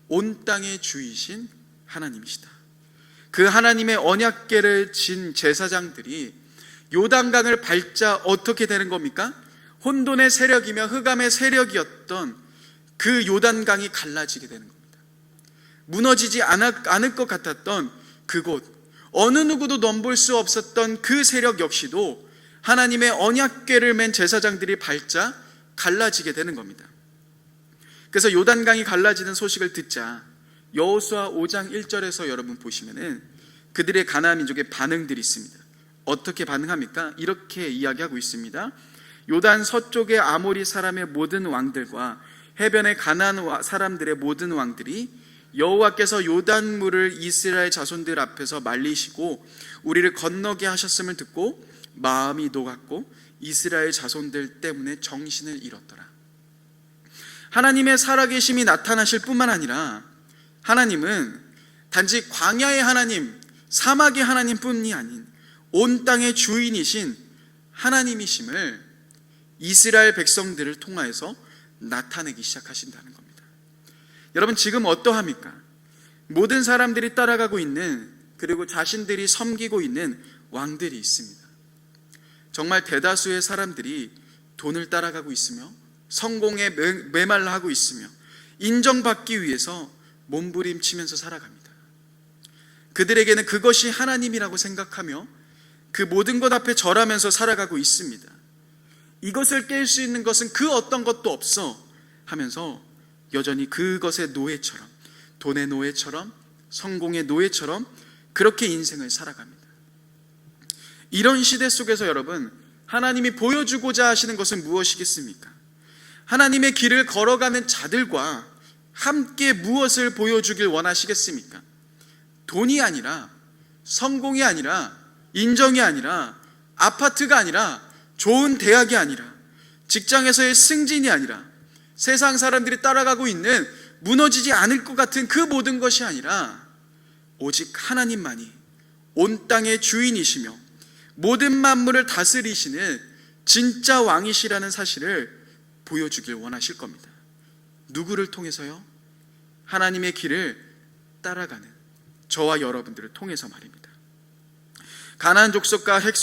[SPEAKER 2] 온 땅의 주이신 하나님이시다. 그 하나님의 언약궤를 진 제사장들이 요단강을 밟자 어떻게 되는 겁니까? 혼돈의 세력이며 흑암의 세력이었던 그 요단강이 갈라지게 되는 겁니다. 무너지지 않을 것 같았던 그곳, 어느 누구도 넘볼 수 없었던 그 세력 역시도 하나님의 언약궤를 맨 제사장들이 밟자 갈라지게 되는 겁니다. 그래서 요단강이 갈라지는 소식을 듣자 여호수아 5장 1절에서 여러분 보시면은 그들의 가나안 민족의 반응들이 있습니다. 어떻게 반응합니까? 이렇게 이야기하고 있습니다. 요단 서쪽의 아모리 사람의 모든 왕들과 해변의 가나안 사람들의 모든 왕들이 여호와께서 요단물을 이스라엘 자손들 앞에서 말리시고 우리를 건너게 하셨음을 듣고 마음이 녹았고 이스라엘 자손들 때문에 정신을 잃었더라. 하나님의 살아계심이 나타나실 뿐만 아니라 하나님은 단지 광야의 하나님, 사막의 하나님뿐이 아닌 온 땅의 주인이신 하나님이심을 이스라엘 백성들을 통하여서 나타내기 시작하신다는 겁니다. 여러분, 지금 어떠합니까? 모든 사람들이 따라가고 있는, 그리고 자신들이 섬기고 있는 왕들이 있습니다. 정말 대다수의 사람들이 돈을 따라가고 있으며 성공에 메말라 하고 있으며 인정받기 위해서 몸부림치면서 살아갑니다. 그들에게는 그것이 하나님이라고 생각하며 그 모든 것 앞에 절하면서 살아가고 있습니다. 이것을 깰 수 있는 것은 그 어떤 것도 없어 하면서 여전히 그것의 노예처럼, 돈의 노예처럼, 성공의 노예처럼 그렇게 인생을 살아갑니다. 이런 시대 속에서 여러분, 하나님이 보여주고자 하시는 것은 무엇이겠습니까? 하나님의 길을 걸어가는 자들과 함께 무엇을 보여주길 원하시겠습니까? 돈이 아니라, 성공이 아니라, 인정이 아니라, 아파트가 아니라, 좋은 대학이 아니라, 직장에서의 승진이 아니라, 세상 사람들이 따라가고 있는 무너지지 않을 것 같은 그 모든 것이 아니라 오직 하나님만이 온 땅의 주인이시며 모든 만물을 다스리시는 진짜 왕이시라는 사실을 보여주길 원하실 겁니다. 누구를 통해서요? 하나님의 길을 따라가는 저와 여러분들을 통해서 말입니다. 가나안 족속과 핵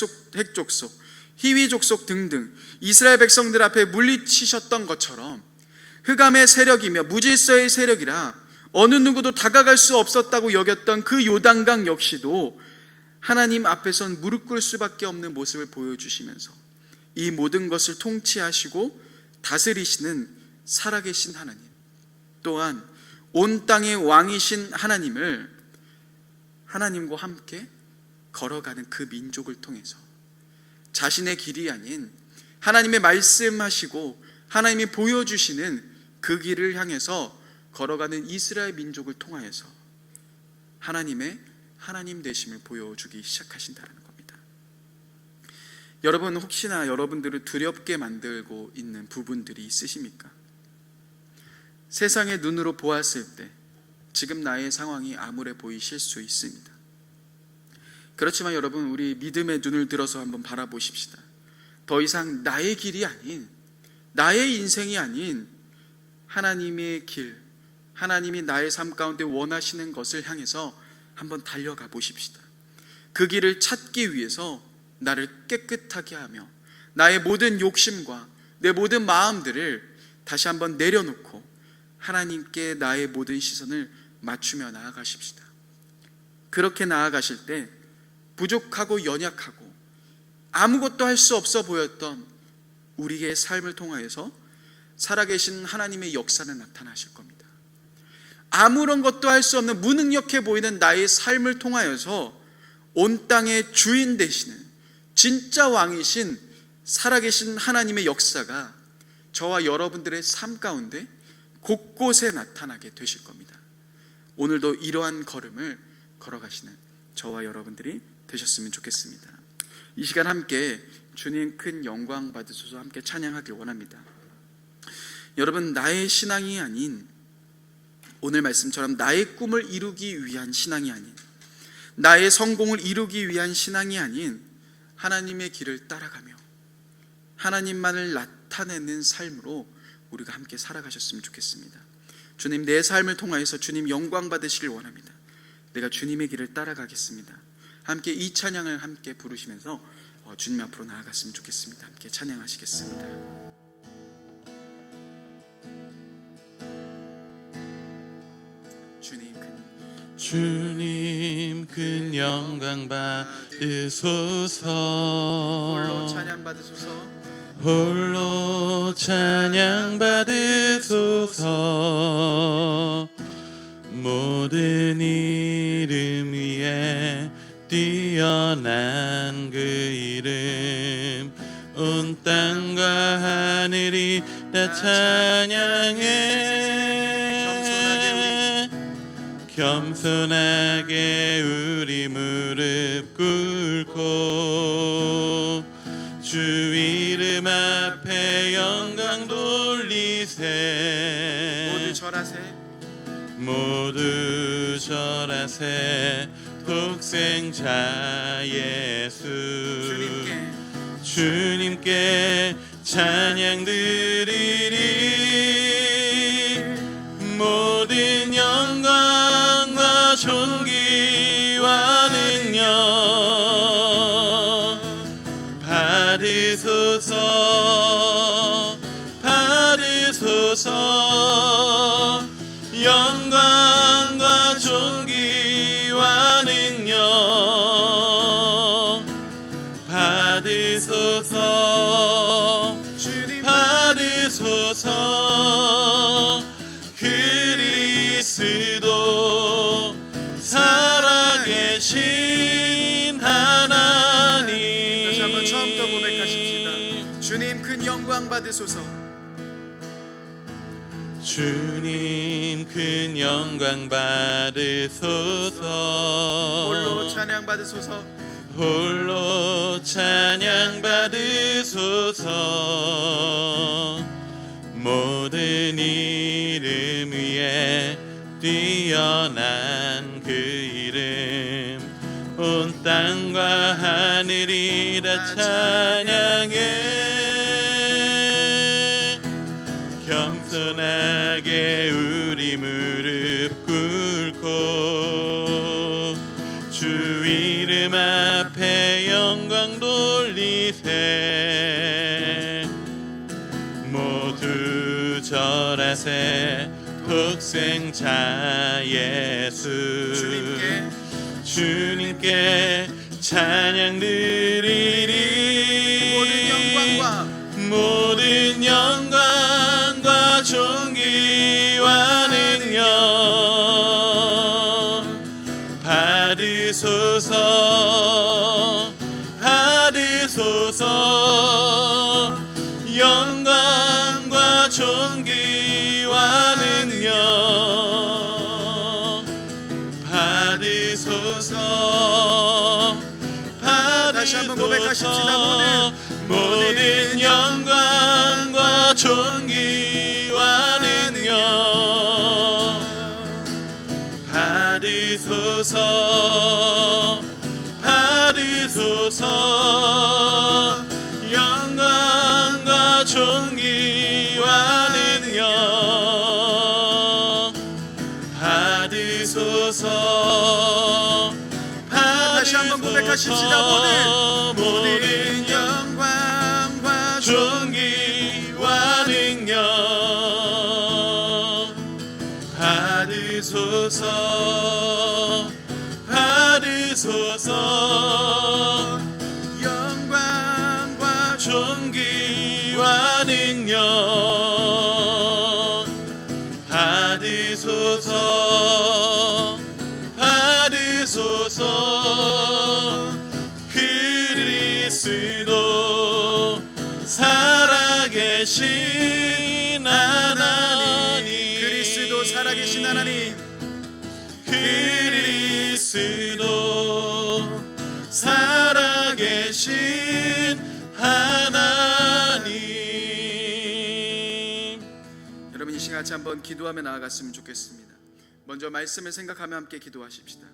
[SPEAKER 2] 족속, 히위 족속 등등 이스라엘 백성들 앞에 물리치셨던 것처럼 흑암의 세력이며 무질서의 세력이라 어느 누구도 다가갈 수 없었다고 여겼던 그 요단강 역시도 하나님 앞에선 무릎 꿇을 수밖에 없는 모습을 보여주시면서 이 모든 것을 통치하시고 다스리시는 살아계신 하나님, 또한 온 땅의 왕이신 하나님을 하나님과 함께 걸어가는 그 민족을 통해서 자신의 길이 아닌 하나님의 말씀하시고 하나님이 보여주시는 그 길을 향해서 걸어가는 이스라엘 민족을 통하여서 하나님의 하나님 되심을 보여주기 시작하신다는 겁니다. 여러분, 혹시나 여러분들을 두렵게 만들고 있는 부분들이 있으십니까? 세상의 눈으로 보았을 때 지금 나의 상황이 암울해 보이실 수 있습니다. 그렇지만 여러분, 우리 믿음의 눈을 들어서 한번 바라보십시다. 더 이상 나의 길이 아닌, 나의 인생이 아닌 하나님의 길, 하나님이 나의 삶 가운데 원하시는 것을 향해서 한번 달려가 보십시다. 그 길을 찾기 위해서 나를 깨끗하게 하며 나의 모든 욕심과 내 모든 마음들을 다시 한번 내려놓고 하나님께 나의 모든 시선을 맞추며 나아가십시다. 그렇게 나아가실 때 부족하고 연약하고 아무것도 할 수 없어 보였던 우리의 삶을 통하여서 살아계신 하나님의 역사는 나타나실 겁니다. 아무런 것도 할 수 없는 무능력해 보이는 나의 삶을 통하여서 온 땅의 주인 되시는 진짜 왕이신 살아계신 하나님의 역사가 저와 여러분들의 삶 가운데 곳곳에 나타나게 되실 겁니다. 오늘도 이러한 걸음을 걸어가시는 저와 여러분들이 되셨으면 좋겠습니다. 이 시간 함께 주님 큰 영광 받으소서 함께 찬양하길 원합니다. 여러분, 나의 신앙이 아닌, 오늘 말씀처럼 나의 꿈을 이루기 위한 신앙이 아닌, 나의 성공을 이루기 위한 신앙이 아닌 하나님의 길을 따라가며 하나님만을 나타내는 삶으로 우리가 함께 살아가셨으면 좋겠습니다. 주님, 내 삶을 통하여서 주님 영광 받으시길 원합니다. 내가 주님의 길을 따라가겠습니다. 함께 이 찬양을 함께 부르시면서 주님 앞으로 나아갔으면 좋겠습니다. 함께 찬양하시겠습니다.
[SPEAKER 1] 주님 큰 영광 받으소서.
[SPEAKER 2] 홀로 찬양 받으소서.
[SPEAKER 1] 홀로 찬양 받으소서. 모든 이름 위에 뛰어난 그 이름 온 땅과 하늘이 다 찬양해. 겸손하게 우리 무릎 꿇고 주 이름 앞에 영광 돌리세.
[SPEAKER 2] 모두 절하세.
[SPEAKER 1] 모두 절하세. 독생자 예수 주님께 찬양 드리리. 모든 영광과 존귀와 능력 받으소서. 받으소서. 영광과 존귀와 능력 받으소서. 받으소서. 그리스도 살아계신 하나님.
[SPEAKER 2] 다시 한번 처음부터 고백하십시다. 주님 큰 영광 받으소서.
[SPEAKER 1] 주님 큰 영광 받으소서.
[SPEAKER 2] 홀로 찬양 받으소서.
[SPEAKER 1] 홀로 찬양 받으소서. 모든 이름 위에 뛰어난 그 이름 온 땅과 하늘이 다 찬양해. 겸손하게 우리 무릎 꿇고 주 이름 앞에 영광 돌리세. 모두 절하세. 독생자 예수 주님께 찬양 드리리. 모든 영광과 존귀와 능력 받으소서. 받으소서. 영광과 존귀와 능력 받으소서.
[SPEAKER 2] 다시 한번 고백하십시다.
[SPEAKER 1] 모든 영광과 존귀와 능력 받으소서. 받으소서. 영광과 존귀와 능력 받으소서.
[SPEAKER 2] 다시 한번 고백하십시다. 모든 영광과
[SPEAKER 1] 존귀와 능력 받으소서. 받으소서.
[SPEAKER 2] 영광과
[SPEAKER 1] 존귀와 능력 받으소서. 받으소서. 그리스도 살아계신 하나님.
[SPEAKER 2] 그리스도 살아계신 하나님.
[SPEAKER 1] 그리스도 살아계신 하나님.
[SPEAKER 2] 여러분 이 시간 같이 한번 기도하며 나아갔으면 좋겠습니다. 먼저 말씀을 생각하며 함께 기도하십시다.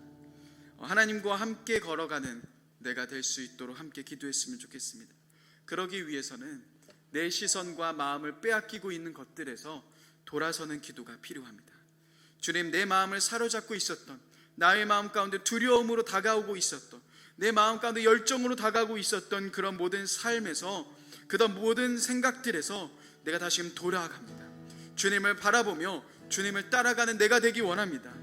[SPEAKER 2] 하나님과 함께 걸어가는 내가 될 수 있도록 함께 기도했으면 좋겠습니다. 그러기 위해서는 내 시선과 마음을 빼앗기고 있는 것들에서 돌아서는 기도가 필요합니다. 주님, 내 마음을 사로잡고 있었던, 나의 마음 가운데 두려움으로 다가오고 있었던, 내 마음 가운데 열정으로 다가오고 있었던 그런 모든 삶에서, 그런 모든 생각들에서 내가 다시금 돌아갑니다. 주님을 바라보며 주님을 따라가는 내가 되기 원합니다.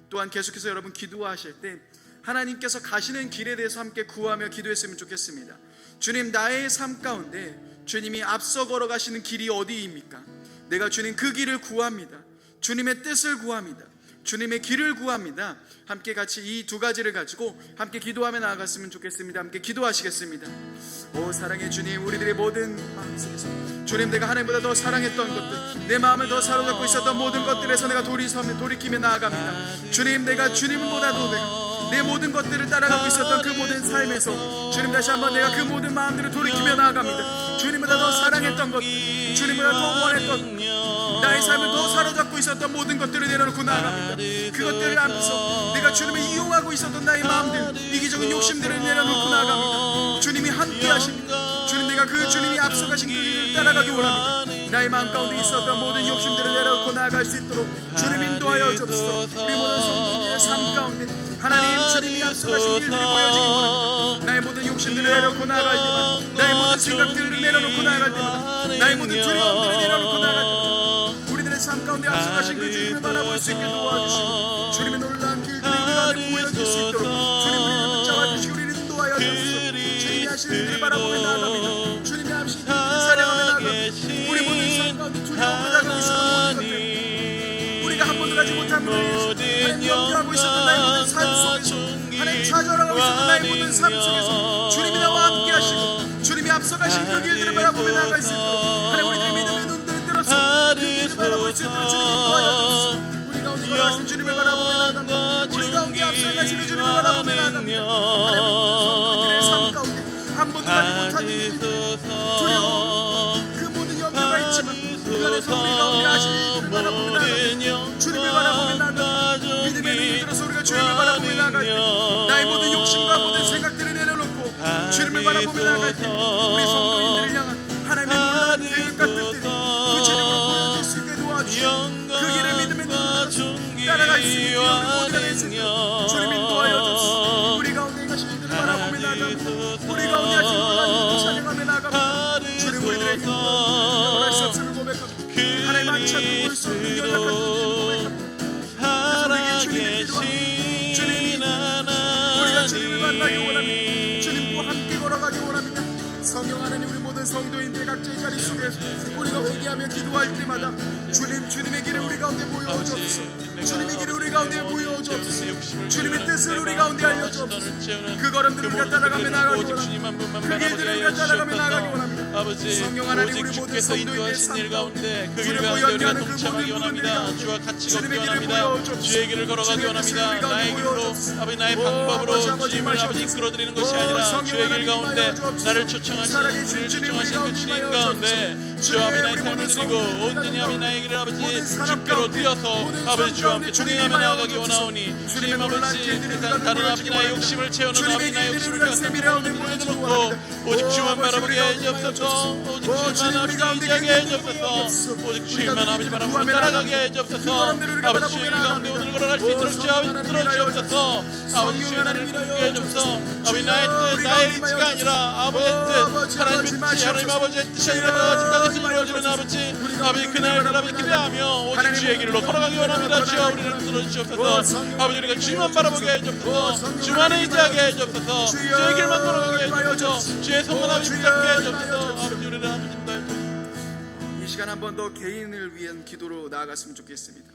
[SPEAKER 2] 또한 계속해서 여러분 기도하실 때 하나님께서 가시는 길에 대해서 함께 구하며 기도했으면 좋겠습니다. 주님, 나의 삶 가운데 주님이 앞서 걸어가시는 길이 어디입니까? 내가 주님 그 길을 구합니다. 주님의 뜻을 구합니다. 주님의 길을 구합니다. 함께 같이 이 두 가지를 가지고 함께 기도하며 나아갔으면 좋겠습니다. 함께 기도하시겠습니다. 오 사랑의 주님, 우리들의 모든 마음속에서 주님, 내가 하나님보다 더 사랑했던 것들, 내 마음을 더 사로잡고 있었던 모든 것들에서 내가 돌이키며 나아갑니다. 주님, 내가 주님보다도 내 모든 것들을 따라가고 있었던 그 모든 삶에서 주님, 다시 한번 내가 그 모든 마음들을 돌이키며 나아갑니다. 주님보다 더 사랑했던 것들, 주님보다 더 원했던 나의 삶을 더 사로잡고 있었던 모든 것들을 내려놓고 나아갑니다. 그것들을 앞서 내가 주님을 이용하고 있었던 나의 마음들, 이기적인 욕심들을 내려놓고 나아갑니다. 주님이 함께 하십니다. 주님, 내가 그 주님이 앞서가신 그 길을 따라가기 원합니다. 나의 마음 가운데 있었던 모든 욕심들을 내려놓고 나아갈 수 있도록 주님 인도하여 주옵소서. 우리 모든 성도님의 삶 가운데 하나님 주님이 앞서가신 길들이 보여지기 원합니다. 나의 모든 욕심들을 내려놓고 나아갈 때마다, 나의 모든 생각들을 내려놓고 나아갈 때마다, 나의 모든 두려움들을 내려놓고 나아갈 때마다 우리들의 삶 가운데 앞서가신 그 주님을 바라볼 수 있게 도와주시고 주님의 놀라운 길들이 우리 가운데 보여질 수 있도록 주님 우리를 붙잡아 주시고 우리를 인도하여 주옵소서. 주님이 하시는 일을 바라보며 나아갑니다. 주님이 하시는 일을 사랑하며 나아갑니다. 우리 모든 삶 가운데 두려움을 가지고 있었던 모든 것들, 우리가 한 번도 가지 못한 물을 위해서 하나님 염려하고 있었던 나의 모든 삶 속에서, 하나님 좌절하고 있었던 나의 모든 삶 속에서 주님이 나와 함께 하시고 주님이 앞서가신 그 길들을 바라보며 나아갈 수 있도록 하나님 우리들의 믿음의 눈들을 들어서 그 길을 바라볼 수 있도록 주님 인도하여 주옵소서. 우리 가운데 걸어가신 주님을 바라보며 나아갑니다. 우리 가운데 앞서가신 그 주님을 바라보며 나아갑니다. 하나님 우리들의 삶 가운데 한 번도 가지 못한 이 두려움, 그 모든 염려가 있지만 그 안에서 우리 가운데 하신 일들을 바라보며 나아갑니다. 주님을 바라보며 나아갑니다. 믿음의 눈을 들어서 우리가 주님을 바라보며 나아갈 때 나의 모든 욕심과 모든 생각들을 내려놓고 주님을 바라보며 나아갈 때 우리 성도인들을 향한 하나님의 놀라운 계획과 뜻들이 구체적으로 보여질 수 있게 도와주시고 그 길을 믿음의 눈으로 따라갈 수 있게 우리 모두가 될 수 있도록 주님 인도하여 주옵소서. 우리 가운데 가신 이들을 바라보며 나아갑니다. 우리 가운데 하신 놀라운 일을 찬양하며 나아갑니다. 주님 우리들의 힘을 수 없음을 고백합니다. 하나님 많지 않고 볼 수 없는 연약한 존재를 고백합니다. 그래서 우리에게 주님의 기도합니다. 주님이 우리가 주님을 만나기 원합니다. 주님과 함께 걸어가기 원합니다. 성령 하나님, 우리 모든 성도인들의 각자의 자리 속에서 우리가 회개하며 기도할 때마다 주님의 길을 우리 가운데 보여주옵소서. 주님의 길을 우리 가운데 보여주옵소서. 주님의 뜻을 우리 가운데 알려주옵소서. 그 걸음들을 우리가 따라가며 나아가기 원합니다. 그 길들을 우리가 따라가며 나아가기 원합니다. 성령 하나님, 우리 모든 성도인들의 삶 가운데 주님과 연결하는 그 모든 부분들이
[SPEAKER 1] 주와 같이
[SPEAKER 2] 주님의
[SPEAKER 1] 걷기
[SPEAKER 2] 길을
[SPEAKER 1] 원합니다.
[SPEAKER 2] 보여주옵소서.
[SPEAKER 1] 주의 길을 걸어가기
[SPEAKER 2] 주님의
[SPEAKER 1] 원합니다.
[SPEAKER 2] 뜻을 우리
[SPEAKER 1] 나의
[SPEAKER 2] 가운데
[SPEAKER 1] 길로
[SPEAKER 2] 보여주옵소서.
[SPEAKER 1] 아버지 나의 방법으로
[SPEAKER 2] 아버지
[SPEAKER 1] 주님을 아버지 이끌어드리는 것이 아니라 주의 길 가운데 나를 초청하신 우리를 초청하신 그 주님 가운데 주와 아버지 나의 삶을 드리고 온전히 아버지 나의 길을 아버지 주께로 드려서 아버지 주와 함께 동행하며 나아가기 원하오니 주님 아버지 세상 다른 아버지 나의 욕심을 채우는 아버지 나의 욕심을 내려놓고 오직 주만 바라보게 해주옵소서. 오직 주만 아버지 의지하게 해주옵소서. 오직 주만 아버지 바라보고 따라가게 해주옵소서. 아버지 주의 길 가운데 오늘 걸어갈 수 있도록 주와 들어주옵소서. 아버지 주의 나를 부르게 해주옵소서. 아버지 나의 뜻 나의 의지가 아니라 아버지의 뜻 하나님의 뜻이 하나님 아버지의 뜻이 아니라 지금 땅에서 이루어지는 아버지 그날 아버지 기대하며 오직 주의 길로 걸어가기 원합니다. 주여 우리를 들어주시옵소서. 아버지 우리가 주만 바라보게 해주옵소서. 주만 의지하게 해주옵소서. 주의 길만 걸어가게 해주옵소서. 주의 손만 아버지 붙잡게 해주옵소서. 아버지 우리를 아버지
[SPEAKER 2] 이 시간 한 번 더 개인을 위한 기도로 나아갔으면 좋겠습니다.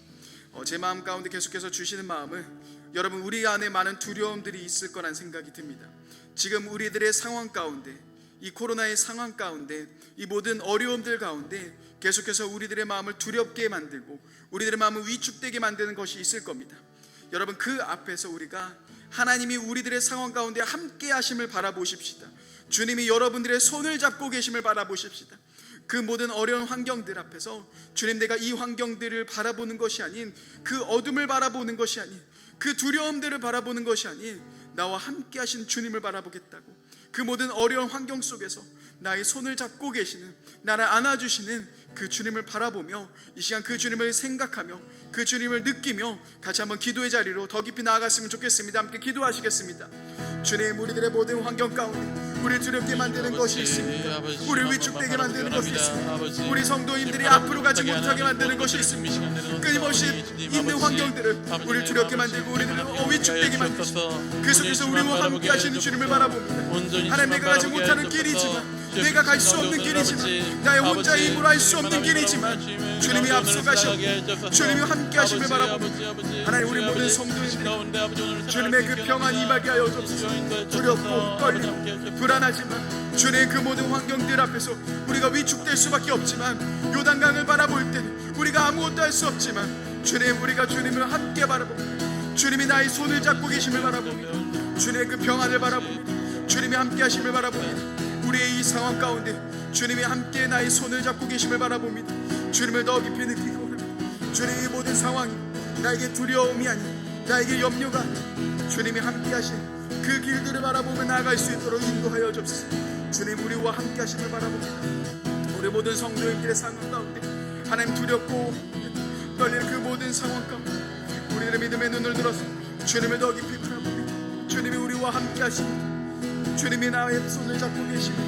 [SPEAKER 2] 제 마음 가운데 계속해서 주시는 마음을 여러분 우리 안에 많은 두려움들이 있을 거란 생각이 듭니다. 지금 우리들의 상황 가운데 이 코로나의 상황 가운데 이 모든 어려움들 가운데 계속해서 우리들의 마음을 두렵게 만들고 우리들의 마음을 위축되게 만드는 것이 있을 겁니다. 여러분 그 앞에서 우리가 하나님이 우리들의 상황 가운데 함께 하심을 바라보십시다. 주님이 여러분들의 손을 잡고 계심을 바라보십시다. 그 모든 어려운 환경들 앞에서 주님 내가 이 환경들을 바라보는 것이 아닌 그 어둠을 바라보는 것이 아닌 그 두려움들을 바라보는 것이 아닌 나와 함께 하신 주님을 바라보겠다고 그 모든 어려운 환경 속에서 나의 손을 잡고 계시는 나를 안아주시는 그 주님을 바라보며 이 시간 그 주님을 생각하며 그 주님을 느끼며 같이 한번 기도의 자리로 더 깊이 나아갔으면 좋겠습니다. 함께 기도하시겠습니다. 주님 우리들의 모든 환경 가운데 우리를 두렵게 만드는 것이 있습니까? 우리를 위축되게 만드는 것이 있습니까? 우리 성도인들이 앞으로 가지 못하게 만드는 것이 있습니까? 끊임없이 있는 환경들을 우리를 두렵게 만들고 우리를 위축되게 만드시고 그 속에서 우리와 함께 하시는 주님을 바라봅니다. 하나님 내가 가지 못하는 길이지만 내가 갈 수 없는 길이지만, 나의 혼자 힘으로 할 수 없는 길이지만 주님이 앞서 가셨고 주님이 함께 하심을 바라봅니다. 하나님, 우리 모든 성도님들 주님의 그 평안 임하게 하여 주옵소서. 두렵고 떨리고 불안하지만 주님의 그 모든 환경들 앞에서 우리가 위축될 수밖에 없지만, 요단강을 바라볼 때는 우리가 아무것도 할 수 없지만 주님, 우리가 주님을 함께 바라봅니다. 주님이 나의 손을 잡고 계심을 바라봅니다. 주님의 그 평안을 바라봅니다. 주님이 함께 하심을 바라봅니다. 우리의 이 상황 가운데 주님이 함께 나의 손을 잡고 계심을 바라봅니다. 주님을 더 깊이 느끼고 원합니다. 주님의 모든 상황이 나에게 두려움이 아니라, 나에게 염려가 아니라 주님이 함께 하신 그 길들을 바라보며 나아갈 수 있도록 인도하여 주옵소서. 주님, 우리와 함께 하심을 바라봅니다. 우리 모든 성도님들의 상황 가운데 하나님, 두렵고 떨리는 그 모든 상황 가운데 우리들의 믿음의 눈을 들어서 주님을 더 깊이 바라봅니다. 주님이 우리와 함께 하십니다. 주님이 나의 손을 잡고 계십니다.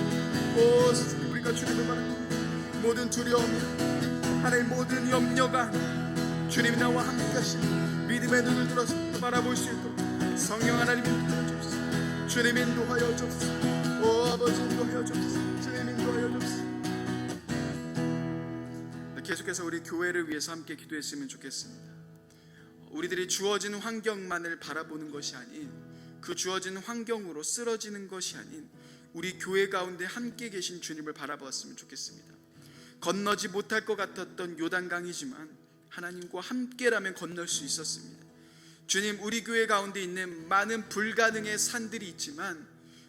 [SPEAKER 2] 오, 우리가 주님을 바라봅니다. 모든 두려움, 하나님 모든 염려가 주님이 나와 함께 하십니다. 믿음의 눈을 들어서 바라볼 수 있도록 성령 하나님 인도하여 주옵소서. 주님 인도하여 주옵소서. 오 아버지, 인도하여 주옵소서. 주님 인도하여 주옵소서. 계속해서 우리 교회를 위해서 함께 기도했으면 좋겠습니다. 우리들이 주어진 환경만을 바라보는 것이 아닌, 그 주어진 환경으로 쓰러지는 것이 아닌 우리 교회 가운데 함께 계신 주님을 바라보았으면 좋겠습니다. 건너지 못할 것 같았던 요단강이지만 하나님과 함께라면 건널 수 있었습니다. 주님, 우리 교회 가운데 있는 많은 불가능의 산들이 있지만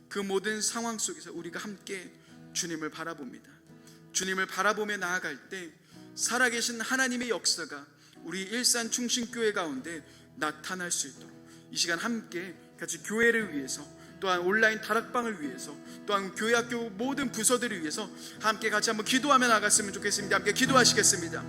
[SPEAKER 2] 그 모든 상황 속에서 우리가 함께 주님을 바라봅니다. 주님을 바라보며 나아갈 때 살아계신 하나님의 역사가 우리 일산 충신교회 가운데 나타날 수 있도록 이 시간 함께 같이 교회를 위해서, 또한 온라인 다락방을 위해서, 또한 교회 학교 모든 부서들을 위해서 함께 같이 한번 기도하며 나갔으면 좋겠습니다. 함께 기도하시겠습니다.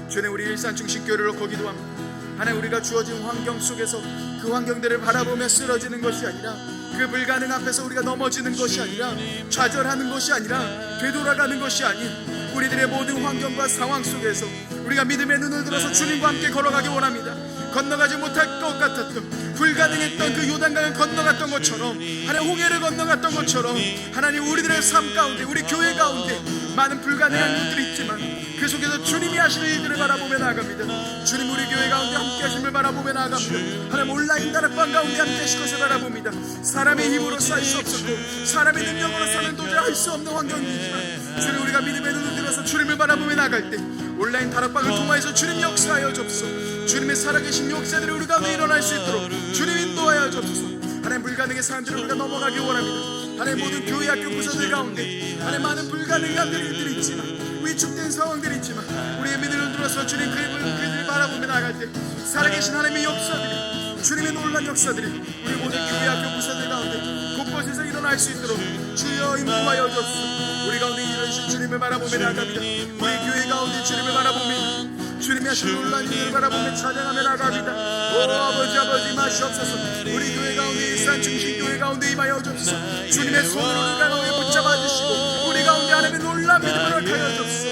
[SPEAKER 2] 주님, 우리 일산 충신교회를 놓고 기도합니다. 하나님, 우리가 주어진 환경 속에서 그 환경들을 바라보며 쓰러지는 것이 아니라, 그 불가능 앞에서 우리가 넘어지는 것이 아니라, 좌절하는 것이 아니라, 되돌아가는 것이 아닌 우리들의 모든 환경과 상황 속에서 우리가 믿음의 눈을 들어서 주님과 함께 걸어가기 원합니다. 건너가지 못할 것 같았던, 불가능했던 그 요단강을 건너갔던 것처럼, 하나님 홍해를 건너갔던 것처럼, 하나님 우리들의 삶 가운데, 우리 교회 가운데 많은 불가능한 일들이 있지만 그 속에서 주님이 하시는 일들을 바라보며 나아갑니다. 주님, 우리 교회 가운데 함께 하심을 바라보며 나아갑니다. 하나님 온라인 다락방 가운데 함께 하실 것을 바라봅니다. 사람의 힘으로서 할 수 없었고 사람의 능력으로서는 도저히 할 수 없는 환경이지만 주님, 우리가 믿음의 눈을 들어서 주님을 바라보며 나아갈 때 온라인 다락방을 통하여서 주님 역사하여 주옵소서. 주님의 살아계신 역사들이 우리 가운데 일어날 수 있도록 주님 인도하여 주옵소서. 하나님, 불가능의 사람들을 우리가 넘어가기 원합니다. 하나님, 모든 교회 학교 부서들 가운데 하나님 많은 불가능한 일들이 있지만, 위축된 상황들이 있지만 우리의 믿음을 들어서 주님 그들을 바라보며 나아갈 때 살아계신 하나님의 역사들이, 주님의 놀라운 역사들이 우리 모든 교회 학교 부서들 가운데 곳곳에서 일어날 수 있도록 주여 인도하여 주옵소서. 우리 가운데 일어나신 주님을 바라보며 나아갑니다. 우리 교회 가운데 주님을 바라보며 주님이 하신 놀라운 일을 바라보며 찬양하며 나아갑니다. 오 아버지 마시옵소서. 우리 교회 가운데 일산 중심교회 가운데 임하여 주옵소서. 주님의 손으로 우리 가운데 붙잡아 주시고 우리 가운데 하나님의 놀라운 믿음을 허락하여 주옵소서.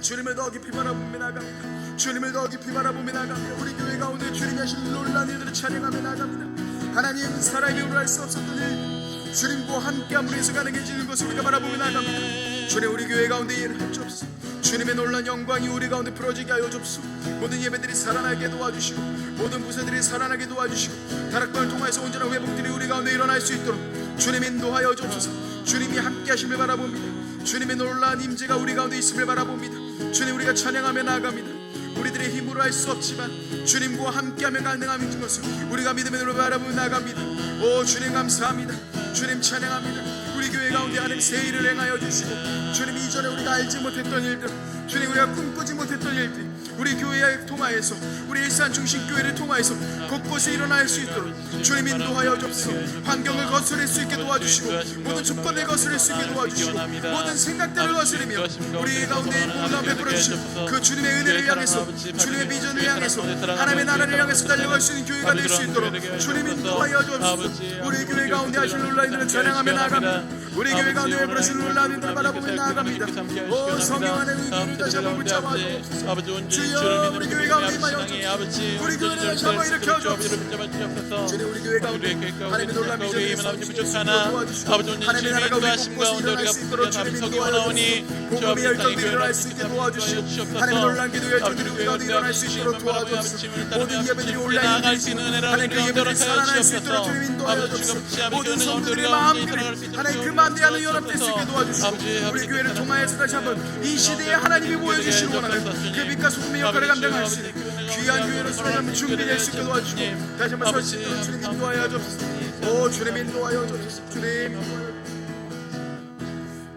[SPEAKER 2] 주님을 더 깊이 바라보며 나아갑니다. 주님을 더 깊이 바라보며 나아갑니다. 우리 교회 가운데 주님이 하신 놀라운 일들을 찬양하며 나아갑니다. 하나님, 사람이 우려할 수 없었던 일, 주님과 함께함으로 해서 가능해지는 것을 우리가 바라보며 나아갑니다. 주님, 우리 교회 가운데 일을 주옵소서. 주님의 놀라운 영광이 우리 가운데 풀어지게 하여 주옵소서. 모든 예배들이 살아나게 도와주시고 모든 부서들이 살아나게 도와주시고 다락방을 통해서 온전한 회복들이 우리 가운데 일어날 수 있도록 주님 인도하여 주옵소서. 주님이 함께 하심을 바라봅니다. 주님의 놀라운 임재가 우리 가운데 있음을 바라봅니다. 주님, 우리가 찬양하며 나아갑니다. 우리들의 힘으로 할 수 없지만 주님과 함께하며 가능함인 것을 우리가 믿음의 눈으로 바라보며 나아갑니다. 오 주님 감사합니다. 주님 찬양합니다. 우리 교회 가운데 하나님 새 일을 행하여 주시고 주님, 이전에 우리가 알지 못했던 일들, 주님 우리가 꿈꾸지 못했던 일들 우리 교회를 통하여서, 우리 일산 중심교회를 통하여서 곳곳에 일어날 수 있도록 주님 인도하여 주옵소서. 환경을 거스릴 수 있게 도와주시고 모든 조건을 거스릴 수 있게 도와주시고 모든 생각들을 거스리며 우리 가운데 놀라운 베풀어 주시고 그 주님의 은혜를 향해서, 주님의 비전을 향해서, 하나님의 나라를 향해서 달려갈 수 있는 교회가 될 수 있도록 주님 인도하여 주옵소서. 우리 교회 가운데 하실 놀라운 일을 찬양하며 나아갑니다. 우리 교회 가운데 베푸시는 놀라운 일들을 바라보며 나아갑니다. 오 성령 하나님 우리를 다시 한번 붙잡아 주옵소서. 주여 우리 교회 가운데 임하여 주옵소서. 우리 교회를 다시 한번 일으켜 주옵소서. 주님 우리 교회 가운데 하나님의 놀라운 일들을 도와주시고 하나님의 나라가 우리 곳곳에 일어날 수 있도록 주님 인도하옵소서. 복음의 열정들이 일어날 수 있게 도와주시고 하나님의 놀라운 기도 열정들이 우리 가운데 일어날 수 있도록 도와주옵소서. 모든 예배들이 온라인 하나님 그 예배들이 살아날 수 있도록 주님 인도하여 주옵소서. 모든 성도들의 마음들이 하나님 그 마음들이 하나 연합될 수 있게 도와주시고 우리 교회를 통하여서 다시 한번 이 시대에 하나님이 보여주시기 원하는 그 빛과 소금의 역할을 감당할 수 있는 귀한 교회로서 다시 한번 준비될 수 있게 도와주시고 다시 한번 설 수 있도록 주님 인도하여 주옵소서. 오 주님 인도하여 주옵소서. 주님 인도하여 주옵소서.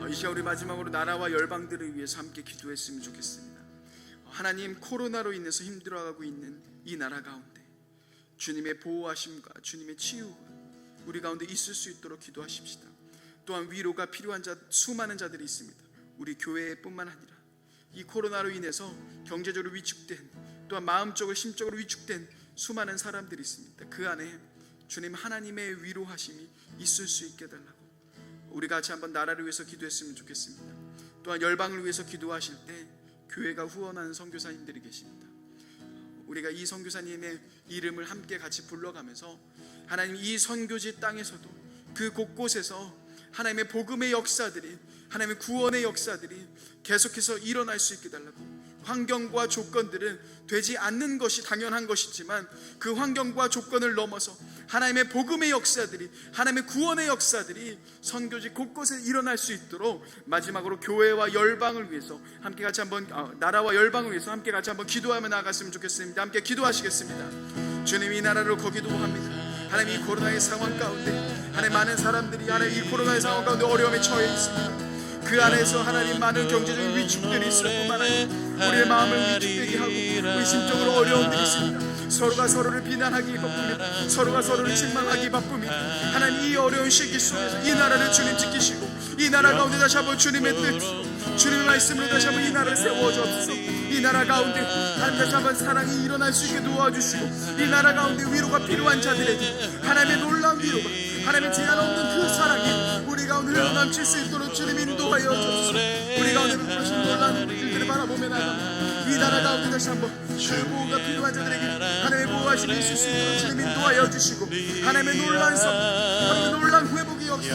[SPEAKER 2] 이 시간 우리 마지막으로 나라와 열방들을 위해서 함께 기도했으면 좋겠습니다. 하나님 코로나로 인해서 힘들어하고 있는 이 나라 가운데 주님의 보호하심과 주님의 치유 우리 가운데 있을 수 있도록 기도하십시다. 또한 위로가 필요한 수많은 자들이 있습니다. 우리 교회뿐만 아니라 이 코로나로 인해서 경제적으로 위축된 또한 마음적으로 심적으로 위축된 수많은 사람들이 있습니다. 그 안에 주님 하나님의 위로하심이 있을 수 있게 해달라고 우리 같이 한번 나라를 위해서 기도했으면 좋겠습니다. 또한 열방을 위해서 기도하실 때 교회가 후원하는 선교사님들이 계십니다. 우리가 이 선교사님의 이름을 함께 같이 불러가면서 하나님 이 선교지 땅에서도 그 곳곳에서 하나님의 복음의 역사들이 하나님의 구원의 역사들이 계속해서 일어날 수 있게 달라고 환경과 조건들은 되지 않는 것이 당연한 것이지만 그 환경과 조건을 넘어서 하나님의 복음의 역사들이 하나님의 구원의 역사들이 선교지 곳곳에 일어날 수 있도록 마지막으로 교회와 열방을 위해서 함께 같이 한번 나라와 열방을 위해서 함께 같이 한번 기도하며 나아갔으면 좋겠습니다. 함께 기도하시겠습니다. 주님 이 나라를 거기도합니다. 하나님 이 코로나의 상황 가운데 하나님 많은 사람들이 하나님 이 코로나의 상황 가운데 어려움에 처해 있습니다. 그 안에서 하나님 많은 경제적인 위축들이 있을 뿐만 아니라 우리의 마음을 위축되게 하고 우리 심적으로 어려움들이 있습니다. 서로가 서로를 비난하기 바쁘며 서로가 서로를 책망하기 바쁘며 하나님 이 어려운 시기 속에서 이 나라를 주님 지키시고 이 나라 가운데 다시 한번 주님의 뜻 주님의 말씀으로 다시 한번 이 나라를 세워주옵소서. 이 나라 가운데 하나님 다시 한번 사랑이 일어날 수 있게 도와주시고 이 나라 가운데 위로가 필요한 자들에게 하나님의 놀라운 위로가 하나님의 제한 없는 그 사랑이 우리 가운데 흘러넘칠 수 있도록 주님 인도하여 주옵소서. 우리 가운데 그러신 놀라운 일들을 바라보며 나갑니다. 이 나라 가운데 다시 한번 그 보호가 필요한 자들에게 하나님의 보호하심이 있을 수 있도록 주님 인도하여 주시고 하나님의 놀라운 성 하나님의 놀라운 회복의 역사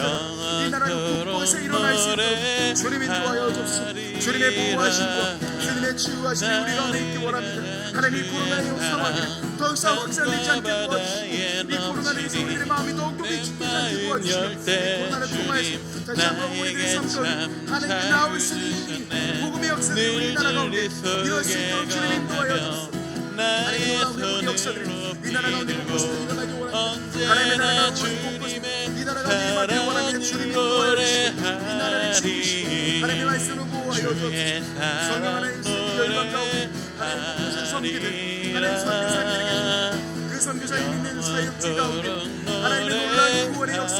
[SPEAKER 2] 이 나라 곳곳에 일어날 수 있도록 주님 인도하여 주옵소서. 주님의 보호하심과 주님의 치유하심이 우리 가운데 있기 원합니다. 하나님 이 코로나의 상황이 더 이상 확산되지 않게 도와주시고 이 코로나로 인해서 우리들의 마음이 더욱더 위축되지 않게 도와주시고 이 코로나를 통하여서 다시 한번 우리들의 삶 가운데 하나님께 나올 수 있는 복음의 역사들이 우리 나라 가운데 이룰 수 있도록 주님 인도하여 주옵소서. 하나님의 놀라운 회복의 역사들이 이 나라 가운데 곳곳에서 일어나기 원합니다. 하나님의 나라 가운데 곳곳에 이 나라 가운데 임하기 원합니다. 주님 인도하여 주시고 이 나라를 지키시고 하나님의 말씀으로 보호하여 주옵소서. 성령 하나님 열방 가운데 하나님 모든 성기들 하나님 선교사님들이 계십니다. 그 선교사님 있는 사역지 가운데 하나님의 놀라운 구원의 역사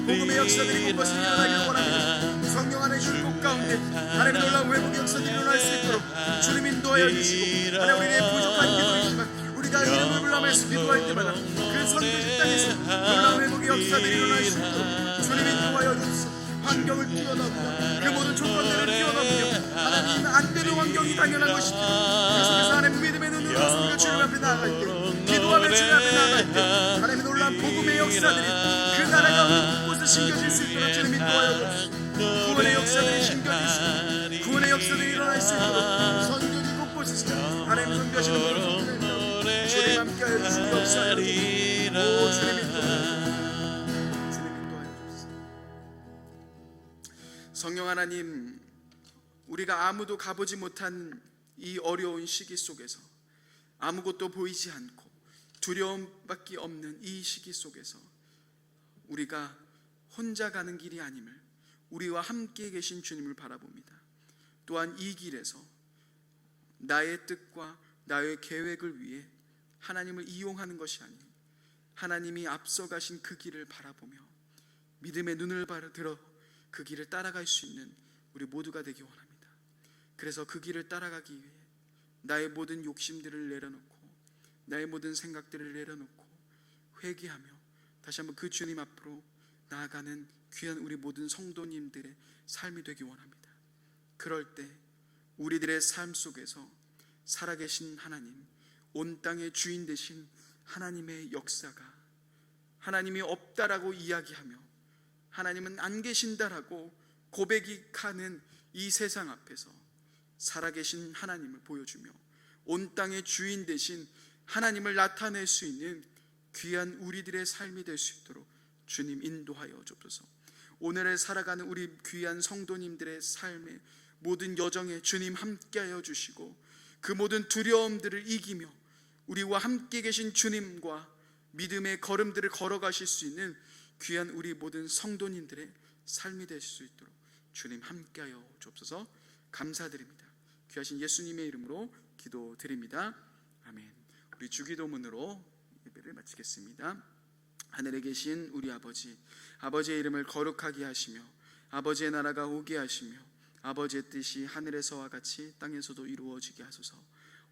[SPEAKER 2] 복음의 역사들이 곳곳에 일어나기를 원합니다. 성령 하나님 그 곳 가운데 하나님의 놀라운 회복의 역사들이 일어날 수 있도록 주님 인도하여 주시고 하나님 우리의 부족한 기도이지만 우리가 이름을 불러면서 기도할 때마다 그 선교지 땅에서 놀라운 회복의 역사들이 일어날 수 있도록 주님 인도하여 주시고 환경을 뛰어넘고 그 모든 조건들을 뛰어넘으며 하나님 안 되는 환경이 당연한 것이죠. 그 속에서 하나님 믿음의 눈으로 우리가 주님 앞에 나아갈 때 기도하며 주님 앞에 나아갈 때 하나님의 놀라운 복음의 역사들이 그 나라 가운데 곳곳에 심겨질 수 있도록 주님 인도하여 주시고 구원의 역사들이 심겨질 수 있도록 구원의 역사들이 일어날 수 있도록 선교지 곳곳에서 하나님 선교하시는 분을 주님 함께하여 주시고 역사하여 주시고 오 주님 인도하여 주시고 성령 하나님 우리가 아무도 가보지 못한 이 어려운 시기 속에서 아무것도 보이지 않고 두려움밖에 없는 이 시기 속에서 우리가 혼자 가는 길이 아님을 우리와 함께 계신 주님을 바라봅니다. 또한 이 길에서 나의 뜻과 나의 계획을 위해 하나님을 이용하는 것이 아닌 하나님이 앞서가신 그 길을 바라보며 믿음의 눈을 들어 그 길을 따라갈 수 있는 우리 모두가 되기 원합니다. 그래서 그 길을 따라가기 위해 나의 모든 욕심들을 내려놓고 나의 모든 생각들을 내려놓고 회개하며 다시 한번 그 주님 앞으로 나아가는 귀한 우리 모든 성도님들의 삶이 되기 원합니다. 그럴 때 우리들의 삶 속에서 살아계신 하나님, 온 땅의 주인 되신 하나님의 역사가, 하나님이 없다라고 이야기하며 하나님은 안 계신다라고 고백이 가는 이 세상 앞에서 살아계신 하나님을 보여주며 온 땅의 주인 되신 하나님을 나타낼 수 있는 귀한 우리들의 삶이 될 수 있도록 주님 인도하여 주옵소서. 오늘을 살아가는 우리 귀한 성도님들의 삶의 모든 여정에 주님 함께하여 주시고 그 모든 두려움들을 이기며 우리와 함께 계신 주님과 믿음의 걸음들을 걸어가실 수 있는 귀한 우리 모든 성도님들의 삶이 될 수 있도록 주님 함께하여 주옵소서. 감사드립니다. 귀하신 예수님의 이름으로 기도드립니다. 아멘. 우리 주기도문으로 예배를 마치겠습니다. 하늘에 계신 우리 아버지, 아버지의 이름을 거룩하게 하시며 아버지의 나라가 오게 하시며 아버지의 뜻이 하늘에서와 같이 땅에서도 이루어지게 하소서.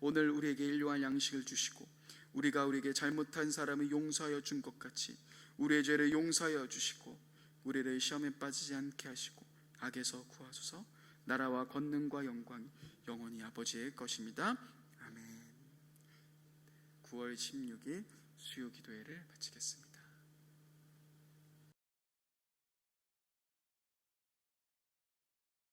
[SPEAKER 2] 오늘 우리에게 일용할 양식을 주시고 우리가 우리에게 잘못한 사람을 용서하여 준 것 같이 우리의 죄를 용서하여 주시고 우리를 시험에 빠지지 않게 하시고 악에서 구하소서. 나라와 권능과 영광이 영원히 아버지의 것입니다. 아멘. 9월 16일 수요 기도회를 마치겠습니다.